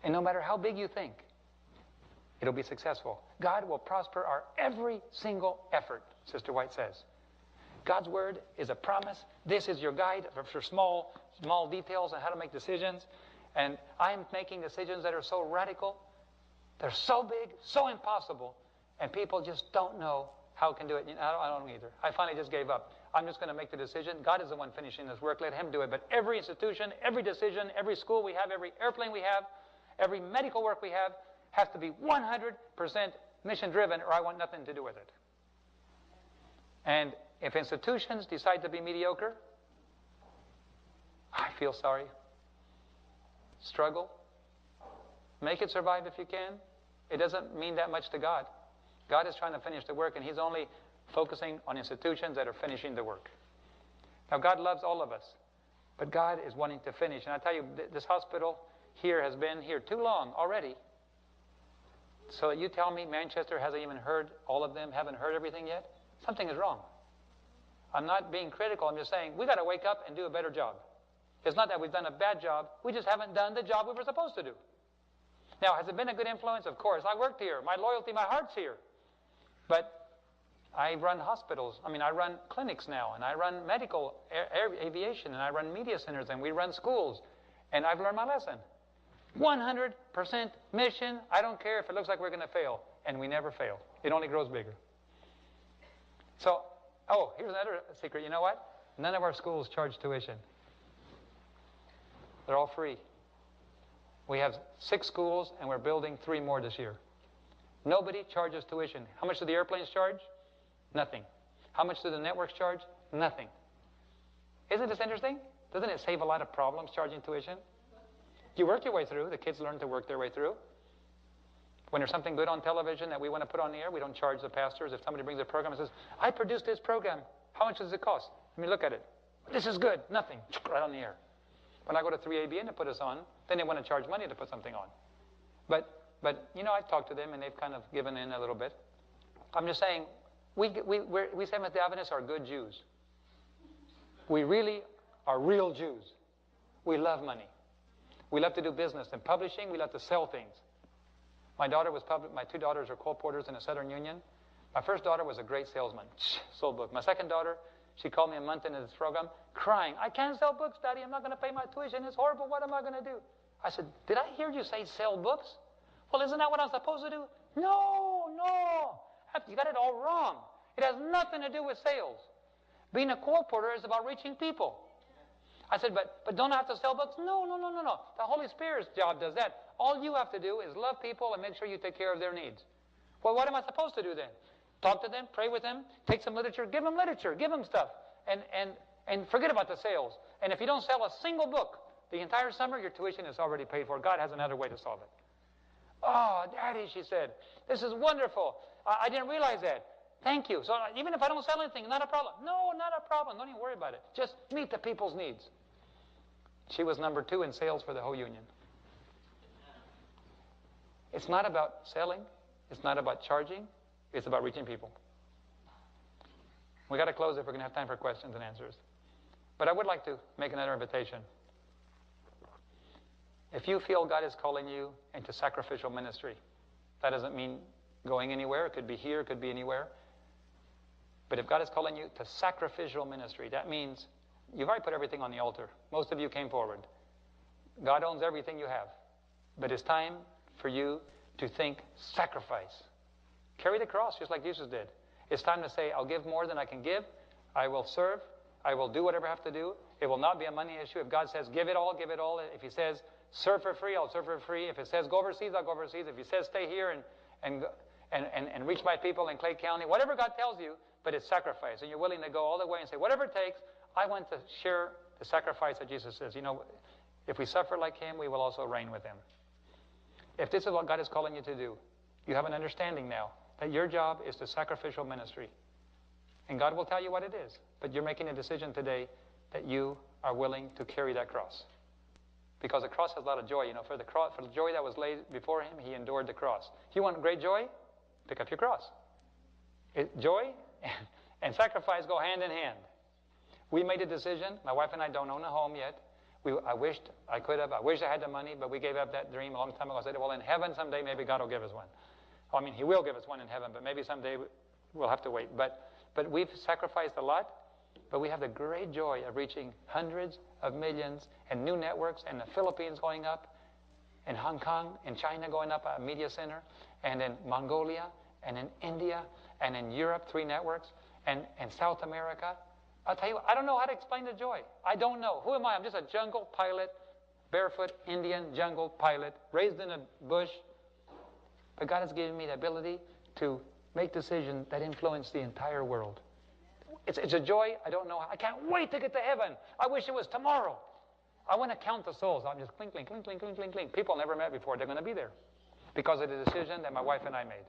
And no matter how big you think, it'll be successful. God will prosper our every single effort, Sister White says. God's Word is a promise. This is your guide for small details on how to make decisions. And I'm making decisions that are so radical. They're so big, so impossible. And people just don't know how can do it. I don't either. I finally just gave up. I'm just going to make the decision. God is the one finishing this work. Let Him do it. But every institution, every decision, every school we have, every airplane we have, every medical work we have, has to be 100% mission-driven, or I want nothing to do with it. And if institutions decide to be mediocre, I feel sorry. Struggle. Make it survive if you can. It doesn't mean that much to God. God is trying to finish the work, and He's only focusing on institutions that are finishing the work. Now, God loves all of us, but God is wanting to finish. And I tell you, this hospital here has been here too long already. So that you tell me Manchester hasn't even heard, all of them haven't heard everything yet? Something is wrong. I'm not being critical. I'm just saying, we got to wake up and do a better job. It's not that we've done a bad job. We just haven't done the job we were supposed to do. Now, has it been a good influence? Of course. I worked here. My loyalty, my heart's here. But I run hospitals. I run clinics now, and I run medical aviation, and I run media centers, and we run schools. And I've learned my lesson. 100% mission. I don't care if it looks like we're going to fail. And we never fail. It only grows bigger. So, here's another secret. You know what? None of our schools charge tuition. They're all free. We have 6 schools, and we're building 3 more this year. Nobody charges tuition. How much do the airplanes charge? Nothing. How much do the networks charge? Nothing. Isn't this interesting? Doesn't it save a lot of problems charging tuition? You work your way through. The kids learn to work their way through. When there's something good on television that we want to put on the air, we don't charge the pastors. If somebody brings a program and says, I produced this program, how much does it cost? Let me look at it. This is good. Nothing. Right on the air. When I go to 3ABN to put us on, then they want to charge money to put something on. But you know, I've talked to them, and they've kind of given in a little bit. I'm just saying, we Seventh-day Adventists are good Jews. We really are real Jews. We love money. We love to do business. In publishing, we love to sell things. My 2 daughters are colporteurs in the Southern Union. My first daughter was a great salesman. Sold books. My second daughter, she called me a month into this program, crying, I can't sell books, Daddy. I'm not going to pay my tuition. It's horrible. What am I going to do? I said, did I hear you say sell books? Well, isn't that what I'm supposed to do? No. You got it all wrong. It has nothing to do with sales. Being a colporteur is about reaching people. I said, but don't I have to sell books? No. The Holy Spirit's job does that. All you have to do is love people and make sure you take care of their needs. Well, what am I supposed to do then? Talk to them, pray with them, take some literature, give them stuff, and forget about the sales. And if you don't sell a single book the entire summer, your tuition is already paid for. God has another way to solve it. Oh, Daddy, she said, this is wonderful. I didn't realize that. Thank you. So even if I don't sell anything, not a problem. No, not a problem. Don't even worry about it. Just meet the people's needs. She was number 2 in sales for the whole union. It's not about selling. It's not about charging. It's about reaching people. We got to close if we're going to have time for questions and answers. But I would like to make another invitation. If you feel God is calling you into sacrificial ministry, that doesn't mean going anywhere. It could be here. It could be anywhere. But if God is calling you to sacrificial ministry, that means you've already put everything on the altar. Most of you came forward. God owns everything you have. But it's time for you to think sacrifice. Carry the cross just like Jesus did. It's time to say, I'll give more than I can give. I will serve. I will do whatever I have to do. It will not be a money issue. If God says, give it all, give it all. If He says, serve for free, I'll serve for free. If it says, go overseas, I'll go overseas. If He says, stay here and reach my people in Clay County, whatever God tells you, but it's sacrifice. And you're willing to go all the way and say, whatever it takes, I want to share the sacrifice that Jesus says. You know, if we suffer like Him, we will also reign with Him. If this is what God is calling you to do, you have an understanding now that your job is the sacrificial ministry. And God will tell you what it is. But you're making a decision today that you are willing to carry that cross. Because the cross has a lot of joy. You know, for the joy that was laid before Him, He endured the cross. If you want great joy, pick up your cross. Joy and sacrifice go hand in hand. We made a decision. My wife and I don't own a home yet. I wished I could have. I wish I had the money, but we gave up that dream a long time ago. I said, well, in heaven someday maybe God will give us one. I mean, He will give us one in heaven, but maybe someday we'll have to wait. But we've sacrificed a lot, but we have the great joy of reaching hundreds of millions and new networks, and the Philippines going up, and Hong Kong, and China going up, a media center, and in Mongolia, and in India, and in Europe, 3 networks, and South America. I'll tell you, I don't know how to explain the joy. I don't know. Who am I? I'm just a jungle pilot, barefoot Indian jungle pilot, raised in a bush. But God has given me the ability to make decisions that influence the entire world. It's a joy. I don't know. I can't wait to get to heaven. I wish it was tomorrow. I want to count the souls. I'm just clink, clink, clink, clink, clink, clink, clink. People never met before. They're going to be there because of the decision that my wife and I made.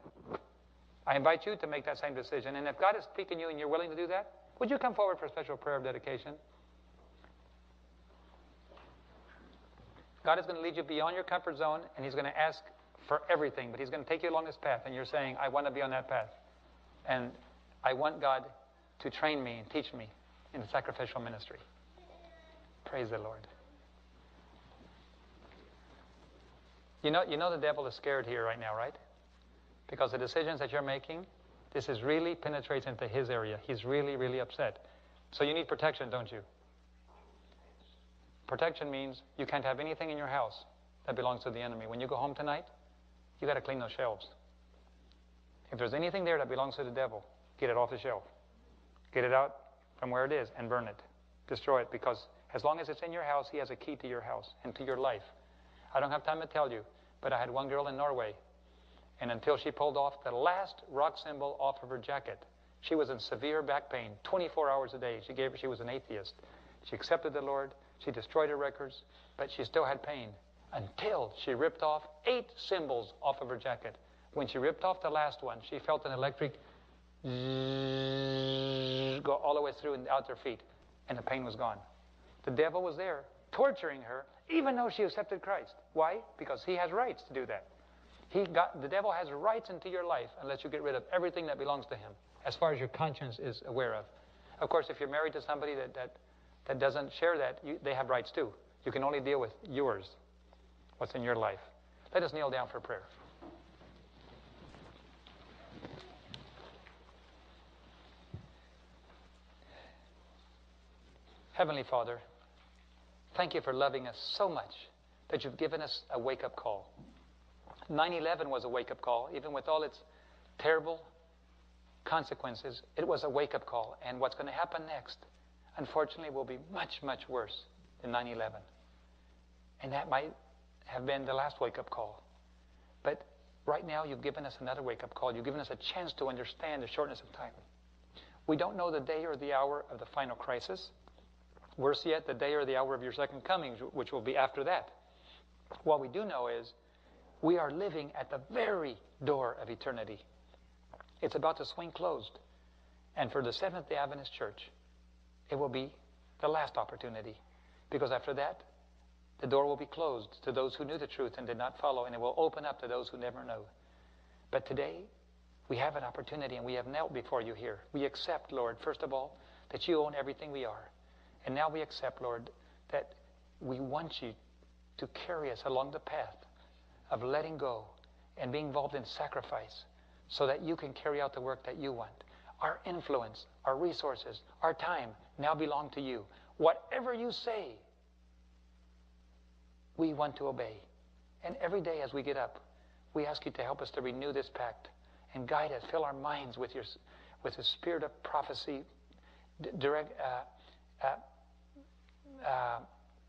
I invite you to make that same decision. And if God is speaking to you and you're willing to do that, would you come forward for a special prayer of dedication? God is going to lead you beyond your comfort zone, and He's going to ask for everything, but He's going to take you along this path, and you're saying, I want to be on that path. And I want God to train me and teach me in the sacrificial ministry. Praise the Lord. You know the devil is scared here right now, right? Because the decisions that you're making, this is really penetrates into his area. He's really, really upset. So you need protection, don't you? Protection means you can't have anything in your house that belongs to the enemy. When you go home tonight, you got to clean those shelves. If there's anything there that belongs to the devil, get it off the shelf. Get it out from where it is and burn it. Destroy it, because as long as it's in your house, he has a key to your house and to your life. I don't have time to tell you, but I had one girl in Norway, and until she pulled off the last rock symbol off of her jacket, she was in severe back pain, 24 hours a day. She was an atheist. She accepted the Lord. She destroyed her records, but she still had pain until she ripped off 8 symbols off of her jacket. When she ripped off the last one, she felt an electric go all the way through and out her feet, and the pain was gone. The devil was there torturing her, even though she accepted Christ. Why? Because he has rights to do that. The devil has rights into your life unless you get rid of everything that belongs to him, as far as your conscience is aware of. Of course, if you're married to somebody that doesn't share that, they have rights too. You can only deal with yours, what's in your life. Let us kneel down for prayer. Heavenly Father, thank you for loving us so much that you've given us a wake-up call. 9/11 was a wake-up call. Even with all its terrible consequences, it was a wake-up call. And what's going to happen next, unfortunately, will be much, much worse than 9/11. And that might have been the last wake-up call. But right now, you've given us another wake-up call. You've given us a chance to understand the shortness of time. We don't know the day or the hour of the final crisis. Worse yet, the day or the hour of your second coming, which will be after that. What we do know is we are living at the very door of eternity. It's about to swing closed. And for the Seventh-day Adventist Church, it will be the last opportunity. Because after that, the door will be closed to those who knew the truth and did not follow, and it will open up to those who never know. But today, we have an opportunity, and we have knelt before you here. We accept, Lord, first of all, that you own everything we are. And now we accept, Lord, that we want you to carry us along the path of letting go and being involved in sacrifice so that you can carry out the work that you want. Our influence, our resources, our time now belong to you. Whatever you say, we want to obey. And every day as we get up, we ask you to help us to renew this pact and guide us, fill our minds with the spirit of prophecy,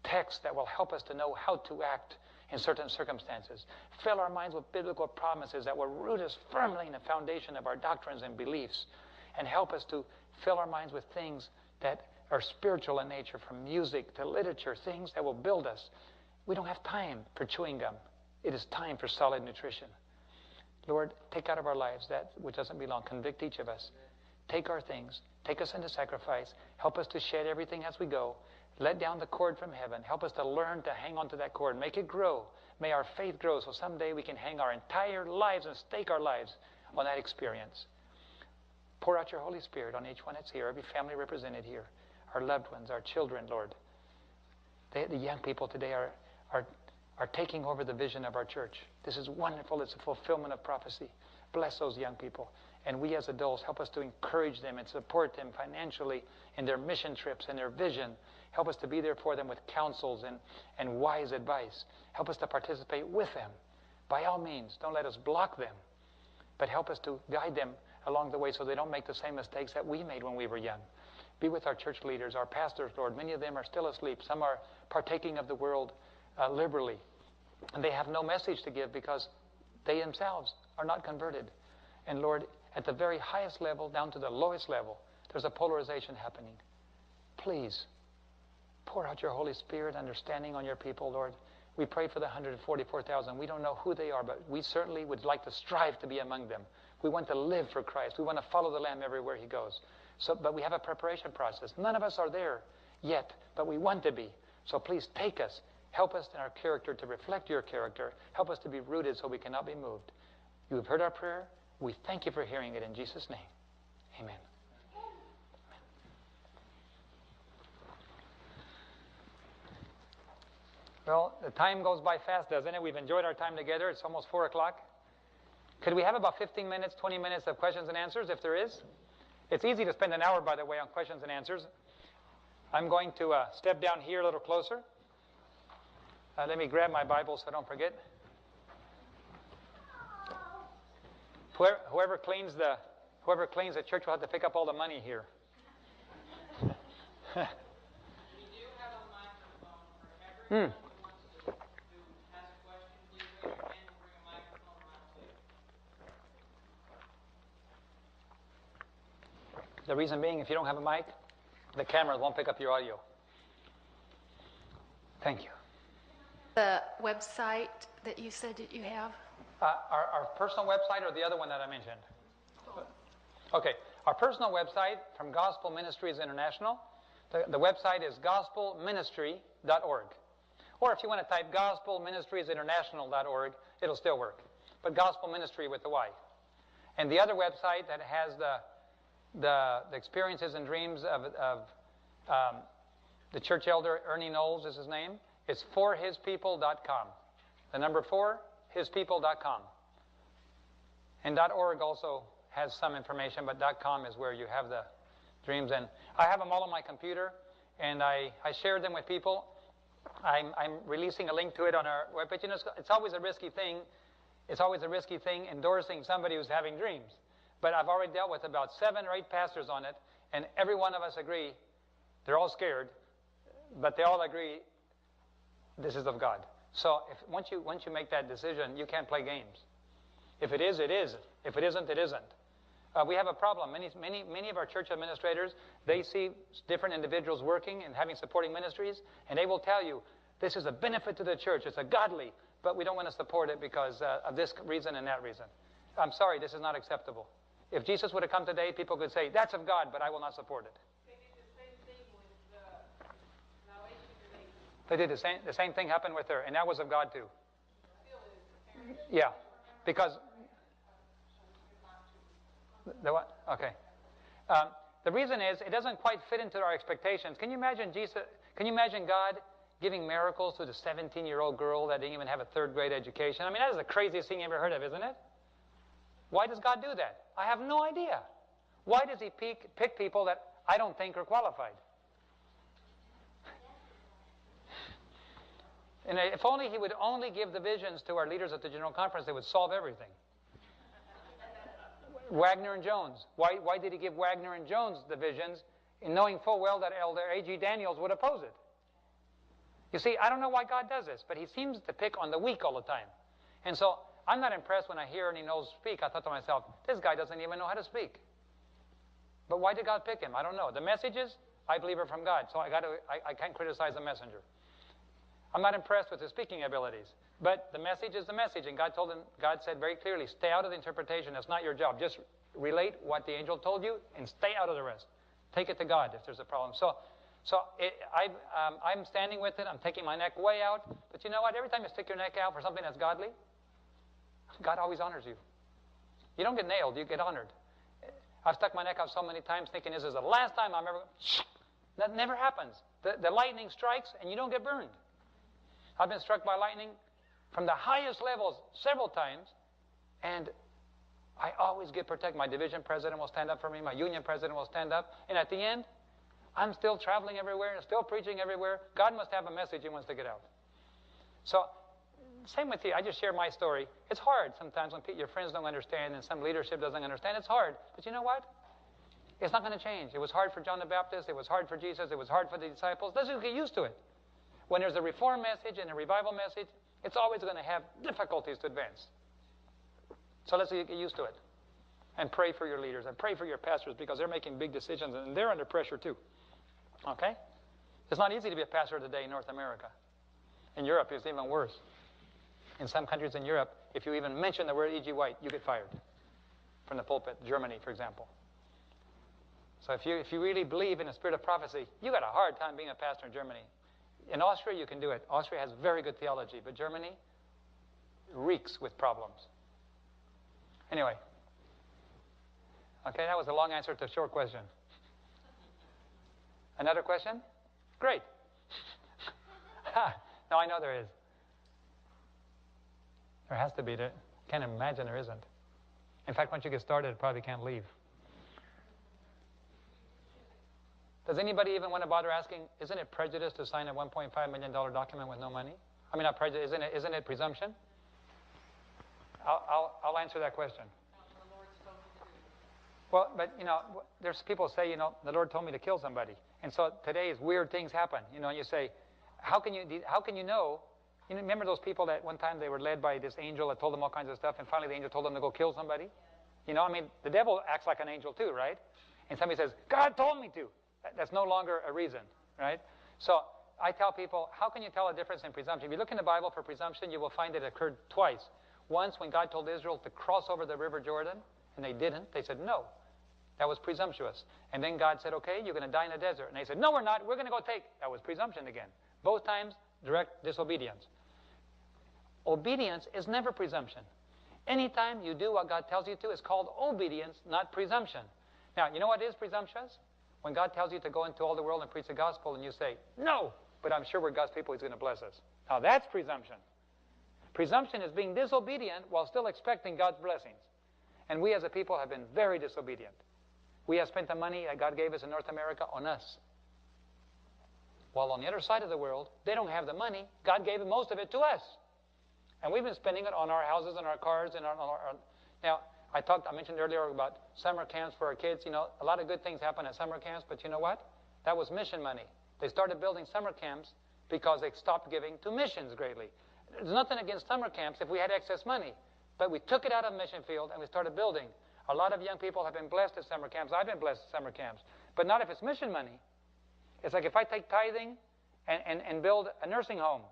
texts that will help us to know how to act in certain circumstances. Fill our minds with biblical promises that will root us firmly in the foundation of our doctrines and beliefs, and help us to fill our minds with things that are spiritual in nature, from music to literature, things that will build us. We don't have time for chewing gum. It is time for solid nutrition. Lord, take out of our lives that which doesn't belong. Convict each of us. Take our things. Take us into sacrifice. Help us to shed everything as we go. Let down the cord from heaven. Help us to learn to hang on to that cord. Make it grow. May our faith grow so someday we can hang our entire lives and stake our lives on that experience. Pour out your Holy Spirit on each one that's here, every family represented here, our loved ones, our children, Lord. The young people today are taking over the vision of our church. This is wonderful. It's a fulfillment of prophecy. Bless those young people. And we as adults, help us to encourage them and support them financially in their mission trips and their vision. Help us to be there for them with counsels and wise advice. Help us to participate with them. By all means, don't let us block them, but help us to guide them along the way so they don't make the same mistakes that we made when we were young. Be with our church leaders, our pastors, Lord. Many of them are still asleep. Some are partaking of the world liberally. And they have no message to give because they themselves are not converted. And Lord, at the very highest level down to the lowest level, there's a polarization happening. Please, pour out your Holy Spirit understanding on your people, Lord. We pray for the 144,000. We don't know who they are, but we certainly would like to strive to be among them. We want to live for Christ. We want to follow the Lamb everywhere He goes. But we have a preparation process. None of us are there yet, but we want to be. So please take us. Help us in our character to reflect your character. Help us to be rooted so we cannot be moved. You have heard our prayer. We thank you for hearing it in Jesus' name. Amen. Well, the time goes by fast, doesn't it? We've enjoyed our time together. It's almost 4 o'clock. Could we have about 15 minutes, 20 minutes of questions and answers, if there is? It's easy to spend an hour, by the way, on questions and answers. I'm going to step down here a little closer. Let me grab my Bible so I don't forget. Whoever cleans the church will have to pick up all the money here. We do have a microphone for everyone who wants to ask a question. Please raise your hand and bring a microphone around to you. The reason being, if you don't have a mic, the cameras won't pick up your audio. Thank you. The website that you said that you have? Our personal website or the other one that I mentioned? Okay. Our personal website from Gospel Ministries International, the website is gospelministry.org. Or if you want to type gospelministriesinternational.org, it'll still work. But Gospel Ministry with the Y. And the other website that has the experiences and dreams of the church elder, Ernie Knowles is his name, it's forhispeople.com. The number 4, hispeople.com. And .org also has some information, but .com is where you have the dreams. And I have them all on my computer, and I share them with people. I'm releasing a link to it on our webpage. You know, it's always a risky thing. It's always a risky thing endorsing somebody who's having dreams. But I've already dealt with about 7 or 8 pastors on it, and every one of us agree. They're all scared, but they all agree this is of God. So once you make that decision, you can't play games. If it is, it is. If it isn't, it isn't. We have a problem. Many of our church administrators, they see different individuals working and having supporting ministries, and they will tell you, this is a benefit to the church. It's a godly, but we don't want to support it because of this reason and that reason. I'm sorry, this is not acceptable. If Jesus would have come today, people could say, that's of God, but I will not support it. They did the same thing with Nadolazeca. They did the same thing happened with her, and that was of God too. Still is. Yeah, because... The what? Okay. The reason is it doesn't quite fit into our expectations. Can you imagine Jesus? Can you imagine God giving miracles to the 17-year-old girl that didn't even have a 3rd grade education? I mean, that is the craziest thing you ever heard of, isn't it? Why does God do that? I have no idea. Why does He pick people that I don't think are qualified? And if only He would only give the visions to our leaders at the General Conference, they would solve everything. Wagner and Jones. Why did He give Wagner and Jones the visions, knowing full well that Elder A.G. Daniels would oppose it? You see, I don't know why God does this, but he seems to pick on the weak all the time. And so I'm not impressed when I hear and he knows speak. I thought to myself, this guy doesn't even know how to speak. But why did God pick him? I don't know. The messages, I believe, are from God. So I can't criticize the messenger. I'm not impressed with his speaking abilities. But the message is the message. And God said very clearly, stay out of the interpretation. That's not your job. Just relate what the angel told you and stay out of the rest. Take it to God if there's a problem. I'm standing with it. I'm taking my neck way out. But you know what? Every time you stick your neck out for something that's godly, God always honors you. You don't get nailed. You get honored. I've stuck my neck out so many times thinking this is the last time I'm ever... That never happens. The lightning strikes and you don't get burned. I've been struck by lightning from the highest levels several times, and I always get protected. My division president will stand up for me. My union president will stand up. And at the end, I'm still traveling everywhere and still preaching everywhere. God must have a message he wants to get out. So, same with you. I just share my story. It's hard sometimes when your friends don't understand and some leadership doesn't understand. It's hard. But you know what? It's not going to change. It was hard for John the Baptist. It was hard for Jesus. It was hard for the disciples. Let's just get used to it. When there's a reform message and a revival message, it's always going to have difficulties to advance. So let's get used to it. And pray for your leaders and pray for your pastors because they're making big decisions and they're under pressure too. Okay? It's not easy to be a pastor today in North America. In Europe, it's even worse. In some countries in Europe, if you even mention the word E.G. White, you get fired from the pulpit. Germany, for example. So if you really believe in the spirit of prophecy, you got a hard time being a pastor in Germany. In Austria, you can do it. Austria has very good theology, but Germany reeks with problems. Anyway. Okay, that was a long answer to a short question. Another question? Great. No, I know there is. There has to be. Can't imagine there isn't. In fact, once you get started, it probably can't leave. Does anybody even want to bother asking, isn't it prejudice to sign a $1.5 million document with no money? I mean, not prejudice, isn't it presumption? I'll answer that question. Well, but, there's people say, the Lord told me to kill somebody. And so today weird things happen. And you say, how can you know? Remember those people that one time they were led by this angel that told them all kinds of stuff, and finally the angel told them to go kill somebody? The devil acts like an angel too, right? And somebody says, God told me to. That's no longer a reason, right? So I tell people, how can you tell a difference in presumption? If you look in the Bible for presumption, you will find it occurred twice. Once when God told Israel to cross over the river Jordan, and they didn't. They said, no. That was presumptuous. And then God said, okay, you're going to die in the desert. And they said, no, we're not. We're going to go take. That was presumption again. Both times, direct disobedience. Obedience is never presumption. Anytime you do what God tells you to, it's called obedience, not presumption. Now, you know what is presumptuous? When God tells you to go into all the world and preach the gospel and you say, no, but I'm sure we're God's people, he's going to bless us. Now that's presumption. Presumption is being disobedient while still expecting God's blessings. And we as a people have been very disobedient. We have spent the money that God gave us in North America on us. While on the other side of the world, they don't have the money. God gave most of it to us. And we've been spending it on our houses and our cars and on our... Now, I mentioned earlier about summer camps for our kids. A lot of good things happen at summer camps, but you know what? That was mission money. They started building summer camps because they stopped giving to missions greatly. There's nothing against summer camps if we had excess money, but we took it out of mission field and we started building. A lot of young people have been blessed at summer camps. I've been blessed at summer camps, but not if it's mission money. It's like if I take tithing and build a nursing home.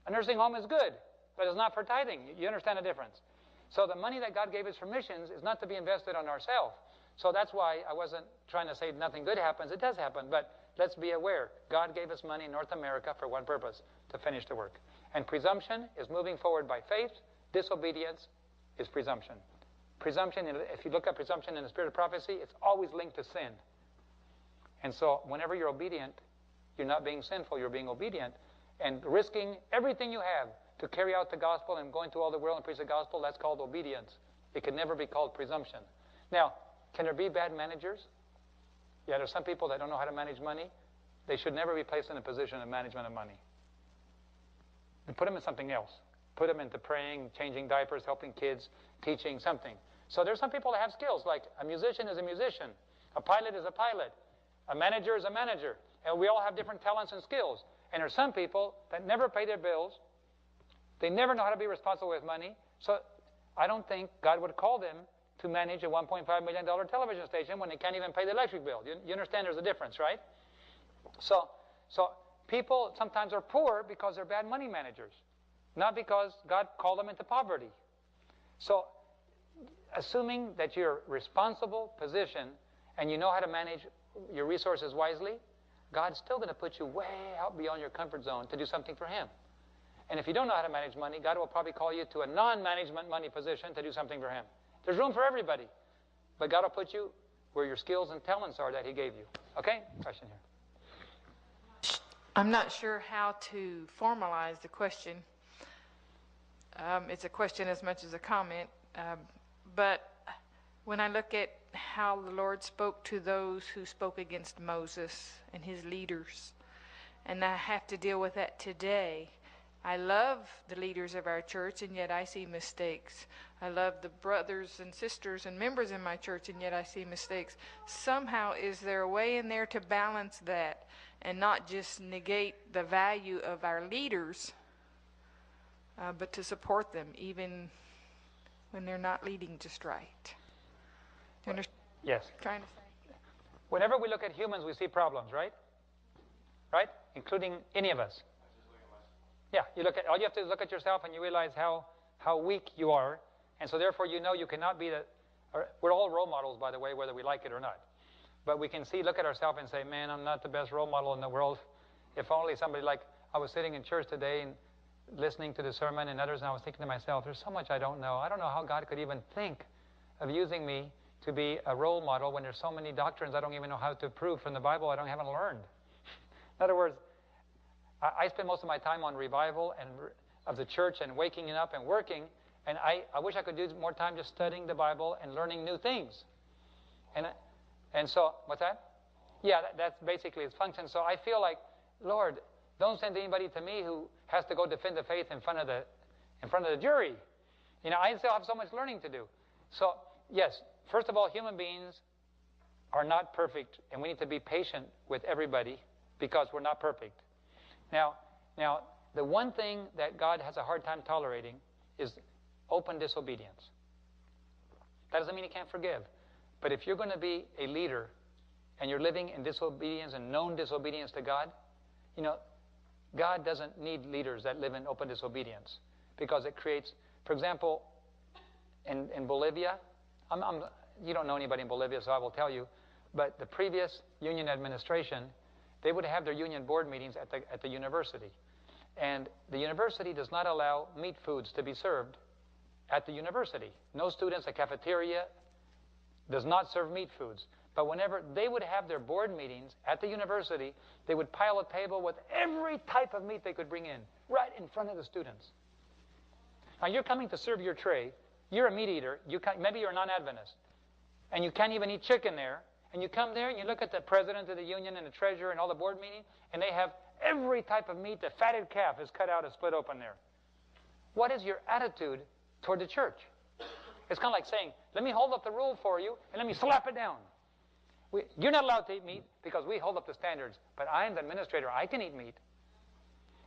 A nursing home is good, but it's not for tithing. You understand the difference? So the money that God gave us for missions is not to be invested on ourselves. So that's why I wasn't trying to say nothing good happens. It does happen, but let's be aware. God gave us money in North America for one purpose, to finish the work. And presumption is moving forward by faith. Disobedience is presumption. Presumption, if you look at presumption in the spirit of prophecy, it's always linked to sin. And so whenever you're obedient, you're not being sinful, you're being obedient. And risking everything you have to carry out the gospel and go into all the world and preach the gospel, that's called obedience. It can never be called presumption. Now, can there be bad managers? Yeah, there's some people that don't know how to manage money. They should never be placed in a position of management of money. And put them in something else. Put them into praying, changing diapers, helping kids, teaching, something. So there's some people that have skills, like a musician is a musician. A pilot is a pilot. A manager is a manager. And we all have different talents and skills. And there are some people that never pay their bills. They never know how to be responsible with money. So I don't think God would call them to manage a $1.5 million television station when they can't even pay the electric bill. You understand there's a difference, right? So people sometimes are poor because they're bad money managers, not because God called them into poverty. So assuming that you're a responsible position and you know how to manage your resources wisely, God's still going to put you way out beyond your comfort zone to do something for Him. And if you don't know how to manage money, God will probably call you to a non-management money position to do something for Him. There's room for everybody. But God will put you where your skills and talents are that He gave you. Okay? Question here. I'm not sure how to formalize the question. It's a question as much as a comment. But when I look at how the Lord spoke to those who spoke against Moses and his leaders, and I have to deal with that today. I love the leaders of our church, and yet I see mistakes. I love the brothers and sisters and members in my church, and yet I see mistakes. Somehow, is there a way in there to balance that and not just negate the value of our leaders, but to support them even when they're not leading just right? Do you understand? Yes. What I'm trying to say? Whenever we look at humans, we see problems, right? Right? Including any of us. Yeah, all you have to do is look at yourself and you realize how weak you are. And so therefore you know you cannot be we're all role models, by the way, whether we like it or not. But we can look at ourselves and say, man, I'm not the best role model in the world. If only somebody I was sitting in church today and listening to the sermon and others, and I was thinking to myself, there's so much I don't know. I don't know how God could even think of using me to be a role model when there's so many doctrines I don't even know how to prove from the Bible I haven't learned. In other words, I spend most of my time on revival and of the church and waking up and working, and I wish I could do more time just studying the Bible and learning new things. And so, what's that? Yeah, that's basically its function. So I feel like, Lord, don't send anybody to me who has to go defend the faith in front of the jury. You know, I still have so much learning to do. So, yes, first of all, human beings are not perfect, and we need to be patient with everybody because we're not perfect. Now, the one thing that God has a hard time tolerating is open disobedience. That doesn't mean He can't forgive. But if you're going to be a leader and you're living in disobedience and known disobedience to God, you know, God doesn't need leaders that live in open disobedience because it creates, for example, in Bolivia, you don't know anybody in Bolivia, so I will tell you, but the previous union administration, they would have their union board meetings at the university. And the university does not allow meat foods to be served at the university. No students, a cafeteria does not serve meat foods. But whenever they would have their board meetings at the university, they would pile a table with every type of meat they could bring in, right in front of the students. Now you're coming to serve your tray. You're a meat eater. Maybe you're a non-Adventist. And you can't even eat chicken there. And you come there and you look at the president of the union and the treasurer and all the board meeting, and they have every type of meat. The fatted calf is cut out and split open there. What is your attitude toward the church? It's kind of like saying, let me hold up the rule for you and let me slap it down. You're not allowed to eat meat because we hold up the standards, but I am the administrator. I can eat meat.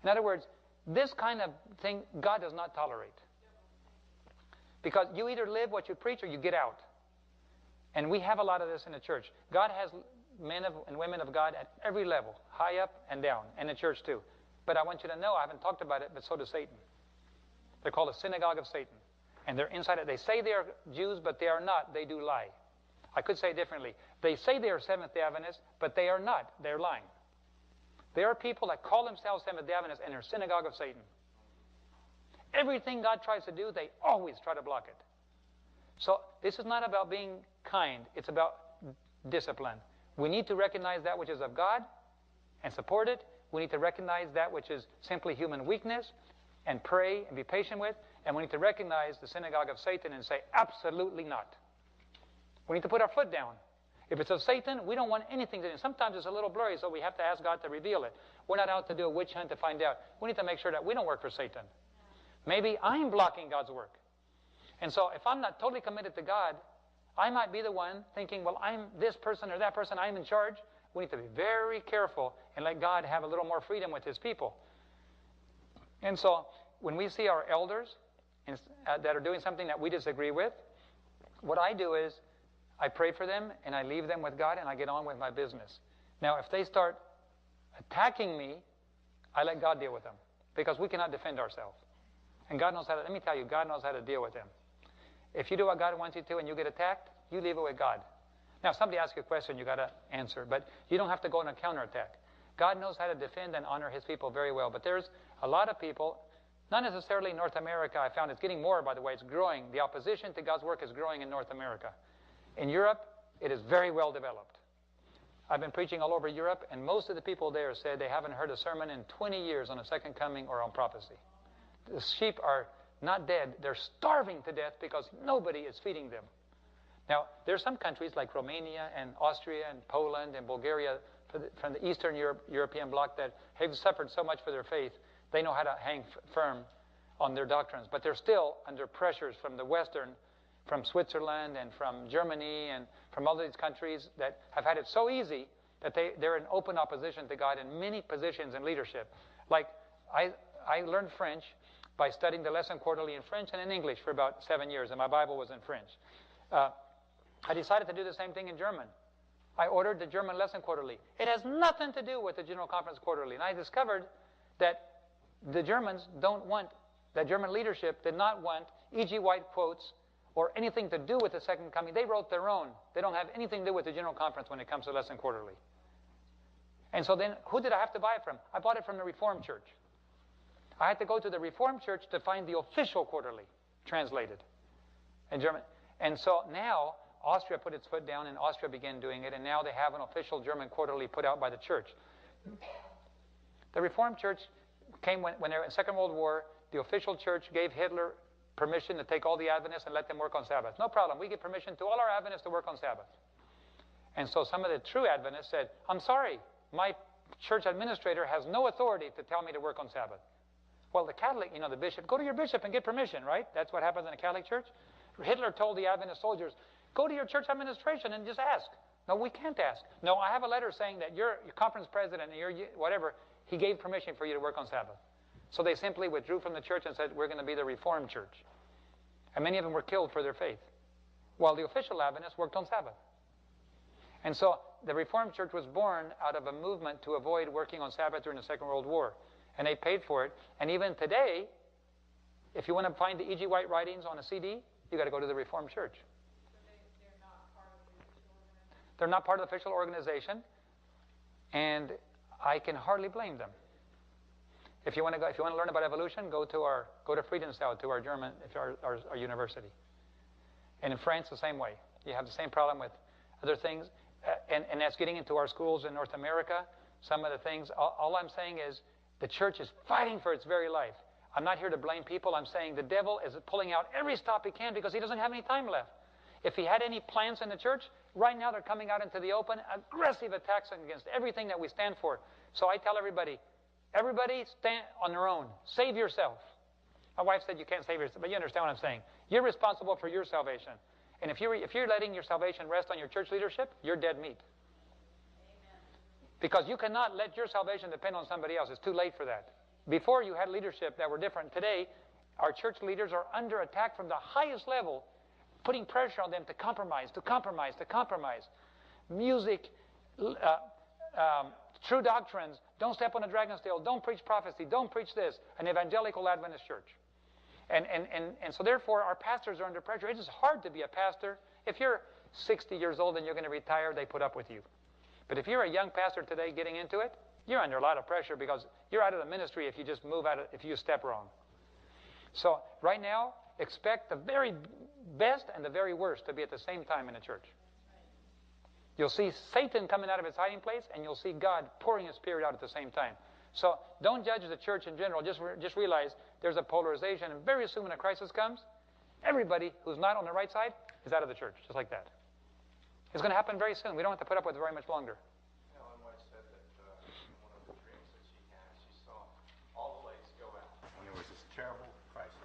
In other words, this kind of thing God does not tolerate. Because you either live what you preach or you get out. And we have a lot of this in the church. God has men and women of God at every level, high up and down, and the church too. But I want you to know, I haven't talked about it, but so does Satan. They're called the synagogue of Satan. And they're inside it. They say they are Jews, but they are not. They do lie. I could say it differently. They say they are Seventh-day Adventists, but they are not. They're lying. There are people that call themselves Seventh-day Adventists, and they're synagogue of Satan. Everything God tries to do, they always try to block it. So this is not about being kind. It's about discipline. We need to recognize that which is of God and support it. We need to recognize that which is simply human weakness and pray and be patient with. And we need to recognize the synagogue of Satan and say, absolutely not. We need to put our foot down. If it's of Satan, we don't want anything to do. Sometimes it's a little blurry, so we have to ask God to reveal it. We're not out to do a witch hunt to find out. We need to make sure that we don't work for Satan. Maybe I'm blocking God's work. And so if I'm not totally committed to God, I might be the one thinking, well, I'm this person or that person, I'm in charge. we need to be very careful and let God have a little more freedom with His people. And so when we see our elders that are doing something that we disagree with, what I do is I pray for them and I leave them with God and I get on with my business. Now, if they start attacking me, I let God deal with them because we cannot defend ourselves. And God knows how to, let me tell you, God knows how to deal with them. If you do what God wants you to and you get attacked, you leave it with God. Now, if somebody asks you a question, you got to answer, but you don't have to go on a counterattack. God knows how to defend and honor His people very well, but there's a lot of people, not necessarily in North America. I found it's getting more, by the way. It's growing. The opposition to God's work is growing in North America. In Europe, it is very well developed. I've been preaching all over Europe, and most of the people there said they haven't heard a sermon in 20 years on a second coming or on prophecy. The sheep are not dead. They're starving to death because nobody is feeding them. Now, there are some countries like Romania and Austria and Poland and Bulgaria from the Eastern European bloc that have suffered so much for their faith, they know how to hang firm on their doctrines. But they're still under pressures from the Western, from Switzerland and from Germany and from all these countries that have had it so easy that they're in open opposition to God in many positions in leadership. Like, I learned French by studying the lesson quarterly in French and in English for about 7 years, and my Bible was in French. I decided to do the same thing in German. I ordered the German lesson quarterly. It has nothing to do with the General Conference quarterly. And I discovered that the Germans don't want, the German leadership did not want E.G. White quotes or anything to do with the second coming. They wrote their own. They don't have anything to do with the General Conference when it comes to lesson quarterly. And so then, who did I have to buy it from? I bought it from the Reformed Church. I had to go to the Reformed Church to find the official quarterly translated in German. And so now, Austria put its foot down and Austria began doing it, and now they have an official German quarterly put out by the church. The Reformed Church came when they were in the Second World War. The official church gave Hitler permission to take all the Adventists and let them work on Sabbath. No problem. We give permission to all our Adventists to work on Sabbath. And so some of the true Adventists said, I'm sorry, my church administrator has no authority to tell me to work on Sabbath. Well, the Catholic, the bishop, go to your bishop and get permission, right? That's what happens in a Catholic church. Hitler told the Adventist soldiers, go to your church administration and just ask. No, we can't ask. No, I have a letter saying that your conference president, your whatever, he gave permission for you to work on Sabbath. So they simply withdrew from the church and said, we're going to be the Reformed Church. And many of them were killed for their faith, while the official Adventists worked on Sabbath. And so the Reformed Church was born out of a movement to avoid working on Sabbath during the Second World War. And they paid for it. And even today, if you want to find the E.G. White writings on a CD, you got to go to the Reformed Church. They're not part of the official organization, and I can hardly blame them. If you want to learn about evolution, go to Friedenstaud, to our German, our university. And in France, the same way. You have the same problem with other things, and that's getting into our schools in North America. Some of the things. All I'm saying is the church is fighting for its very life. I'm not here to blame people. I'm saying the devil is pulling out every stop he can because he doesn't have any time left. If he had any plans in the church, right now they're coming out into the open, aggressive attacks against everything that we stand for. So I tell everybody stand on their own. Save yourself. My wife said you can't save yourself, but you understand what I'm saying. You're responsible for your salvation. And if you're letting your salvation rest on your church leadership, you're dead meat. Because you cannot let your salvation depend on somebody else. It's too late for that. Before, you had leadership that were different. Today, our church leaders are under attack from the highest level, putting pressure on them to compromise. Music, true doctrines, don't step on a dragon's tail, don't preach prophecy, don't preach this. An evangelical Adventist church. And so therefore, our pastors are under pressure. It is hard to be a pastor. If you're 60 years old and you're going to retire, they put up with you. But if you're a young pastor today getting into it, you're under a lot of pressure because you're out of the ministry if you just move out, if you step wrong. So right now, expect the very best and the very worst to be at the same time in a church. You'll see Satan coming out of his hiding place, and you'll see God pouring His Spirit out at the same time. So don't judge the church in general. Just realize there's a polarization, and very soon when a crisis comes, everybody who's not on the right side is out of the church, just like that. It's going to happen very soon. We don't have to put up with it very much longer. Ellen White said that in one of the dreams that she had, she saw all the lights go out. And there was this terrible crisis.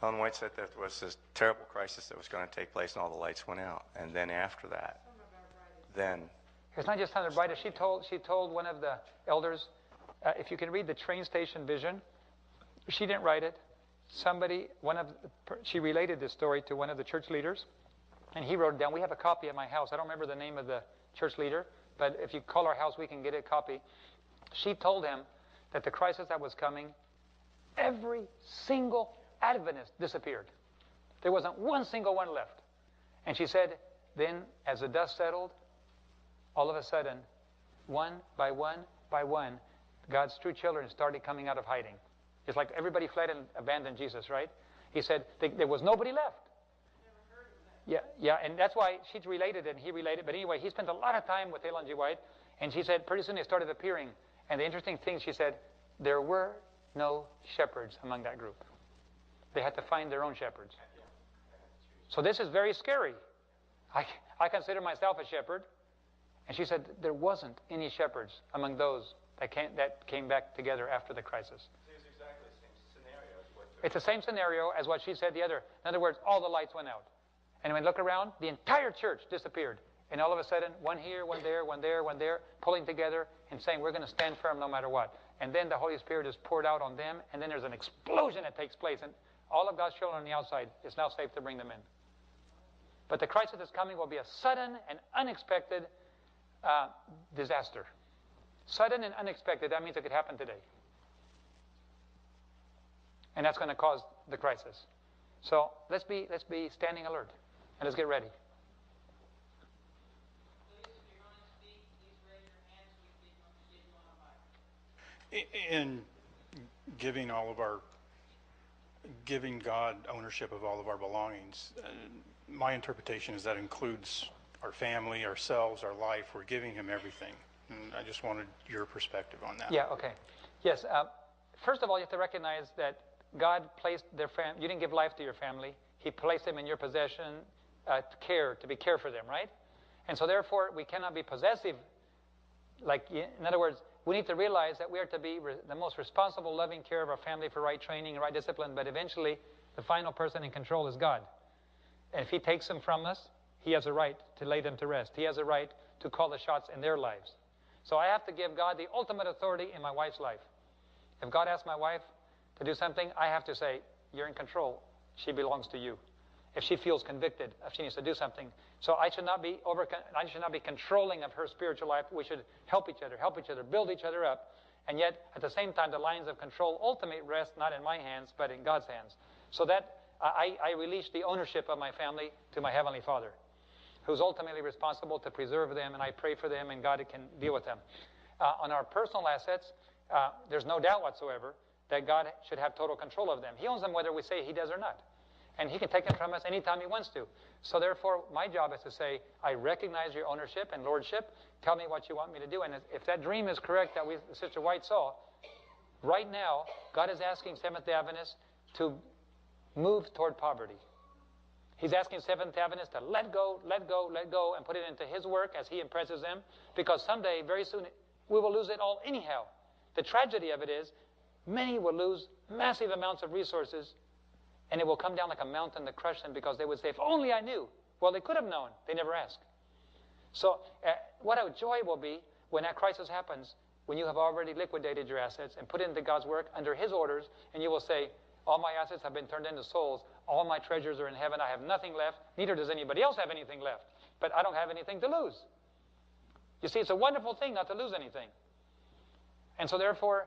Ellen White said that there was this terrible crisis that was going to take place and all the lights went out. And then after that, then It's not just on the brightest. She told one of the elders, if you can read the train station vision, she didn't write it. She related this story to one of the church leaders, and he wrote it down. We have a copy at my house. I don't remember the name of the church leader, but if you call our house, we can get a copy. She told him that the crisis that was coming, every single Adventist disappeared. There wasn't one single one left. And she said, then as the dust settled, all of a sudden, one by one by one, God's true children started coming out of hiding. It's like everybody fled and abandoned Jesus, right? He said there was nobody left. Yeah, and that's why she's related and he related. But anyway, he spent a lot of time with Ellen G. White, and she said pretty soon they started appearing. And the interesting thing, she said, there were no shepherds among that group. They had to find their own shepherds. So this is very scary. I consider myself a shepherd. And she said there wasn't any shepherds among those that came back together after the crisis. It's exactly the same scenario as what It's the same scenario as what she said the other. In other words, all the lights went out. And when we look around, the entire church disappeared. And all of a sudden, one here, one there, one there, one there, pulling together and saying, we're going to stand firm no matter what. And then the Holy Spirit is poured out on them, and then there's an explosion that takes place. And all of God's children on the outside, it's now safe to bring them in. But the crisis that's coming will be a sudden and unexpected disaster. Sudden and unexpected, that means it could happen today. And that's going to cause the crisis. So let's be standing alert, and let's get ready. Please, if you're going to speak, please raise your hands so we can get you on a mic. In giving God ownership of all of our belongings, my interpretation is that includes our family, ourselves, our life. We're giving Him everything. And I just wanted your perspective on that. Yeah, okay. Yes, first of all, you have to recognize that God placed you didn't give life to your family. He placed them in your possession to be care for them, right? And so therefore, we cannot be possessive. In other words, we need to realize that we are to be the most responsible, loving care of our family for right training and right discipline, but eventually, the final person in control is God. And if He takes them from us, He has a right to lay them to rest. He has a right to call the shots in their lives. So I have to give God the ultimate authority in my wife's life. If God asks my wife to do something, I have to say, you're in control. She belongs to you. If she feels convicted, if she needs to do something. So I should not be controlling of her spiritual life. We should help each other, build each other up. And yet, at the same time, the lines of control ultimately rest not in my hands, but in God's hands. So that I release the ownership of my family to my Heavenly Father, who's ultimately responsible to preserve them, and I pray for them, and God can deal with them. On our personal assets, there's no doubt whatsoever that God should have total control of them. He owns them whether we say He does or not. And He can take them from us anytime He wants to. So therefore, my job is to say, I recognize your ownership and lordship. Tell me what you want me to do. And if that dream is correct that Sister White saw, right now, God is asking Seventh-day Adventists to move toward poverty. He's asking Seventh-day Adventists to let go, and put it into His work as He impresses them. Because someday, very soon, we will lose it all anyhow. The tragedy of it is, many will lose massive amounts of resources, and it will come down like a mountain to crush them because they would say, if only I knew. Well, they could have known. They never asked. So what a joy will be when that crisis happens, when you have already liquidated your assets and put into God's work under His orders, and you will say, all my assets have been turned into souls. All my treasures are in heaven. I have nothing left. Neither does anybody else have anything left. But I don't have anything to lose. You see, it's a wonderful thing not to lose anything. And so therefore,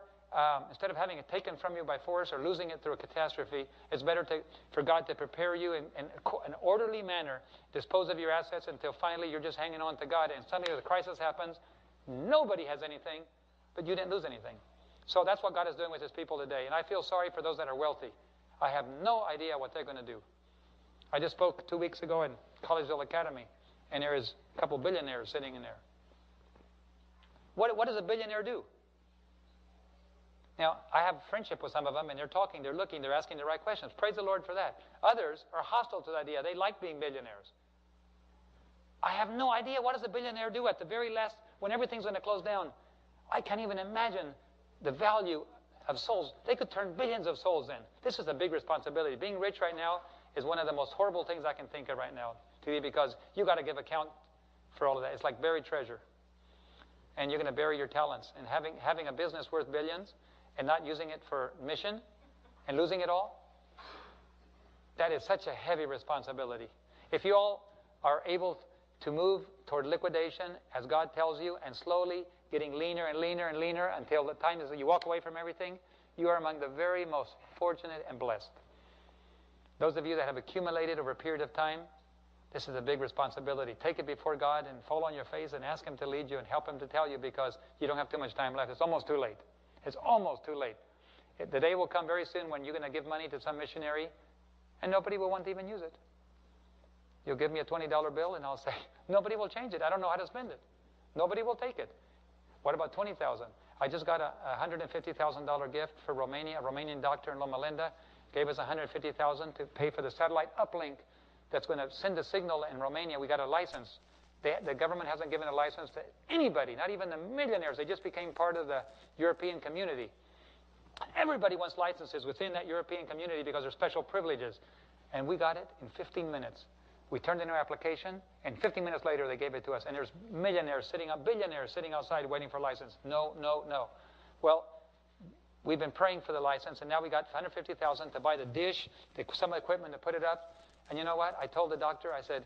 instead of having it taken from you by force or losing it through a catastrophe, it's better for God to prepare you in an orderly manner, dispose of your assets until finally you're just hanging on to God, and suddenly the crisis happens. Nobody has anything, but you didn't lose anything. So that's what God is doing with His people today. And I feel sorry for those that are wealthy. I have no idea what they're going to do. I just spoke 2 weeks ago in Collegeville Academy, and there is a couple billionaires sitting in there. What does a billionaire do? Now, I have friendship with some of them, and they're talking, they're looking, they're asking the right questions. Praise the Lord for that. Others are hostile to the idea. They like being billionaires. I have no idea what does a billionaire do at the very last, when everything's going to close down. I can't even imagine the value of souls. They could turn billions of souls in. This is a big responsibility. Being rich right now is one of the most horrible things I can think of right now, because you got to give account for all of that. It's like buried treasure. and you're going to bury your talents. And having a business worth billions and not using it for mission and losing it all, that is such a heavy responsibility. If you all are able to move toward liquidation as God tells you, and slowly getting leaner and leaner and leaner until the time is that you walk away from everything, you are among the very most fortunate and blessed. Those of you that have accumulated over a period of time, this is a big responsibility. Take it before God and fall on your face and ask Him to lead you and help Him to tell you, because you don't have too much time left. It's almost too late. It's almost too late. The day will come very soon when you're going to give money to some missionary and nobody will want to even use it. You'll give me a $20 bill and I'll say, nobody will change it. I don't know how to spend it. Nobody will take it. What about $20,000? I just got a $150,000 gift for Romania. A Romanian doctor in Loma Linda gave us $150,000 to pay for the satellite uplink that's going to send a signal in Romania. We got a license. The government hasn't given a license to anybody, not even the millionaires. They just became part of the European community. Everybody wants licenses within that European community because they're special privileges. And we got it in 15 minutes. We turned in our application, and 15 minutes later they gave it to us. And there's billionaires sitting outside waiting for license. No, no, no. Well, we've been praying for the license, and now we got $150,000 to buy the dish, some equipment to put it up. And you know what? I told the doctor, I said,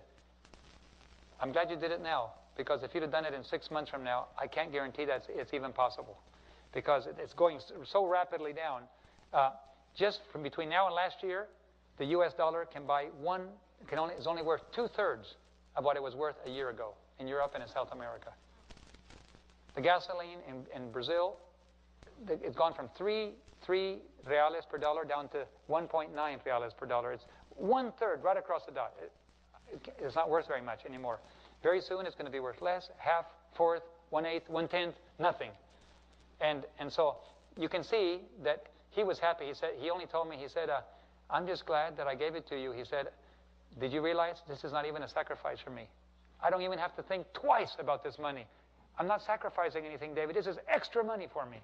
I'm glad you did it now, because if you'd have done it in 6 months from now, I can't guarantee that it's even possible, because it's going so rapidly down. Just from between now and last year, the U.S. dollar can buy is only worth 2/3 of what it was worth a year ago in Europe and in South America. The gasoline in Brazil, it's gone from 3 reales per dollar down to 1.9 reales per dollar. It's 1/3 right across the dot. It's not worth very much anymore. Very soon it's going to be worth less, half, fourth, 1/8, 1/10, nothing. And so you can see that he was happy. He only told me, I'm just glad that I gave it to you. He said, did you realize this is not even a sacrifice for me? I don't even have to think twice about this money. I'm not sacrificing anything, David. This is extra money for me.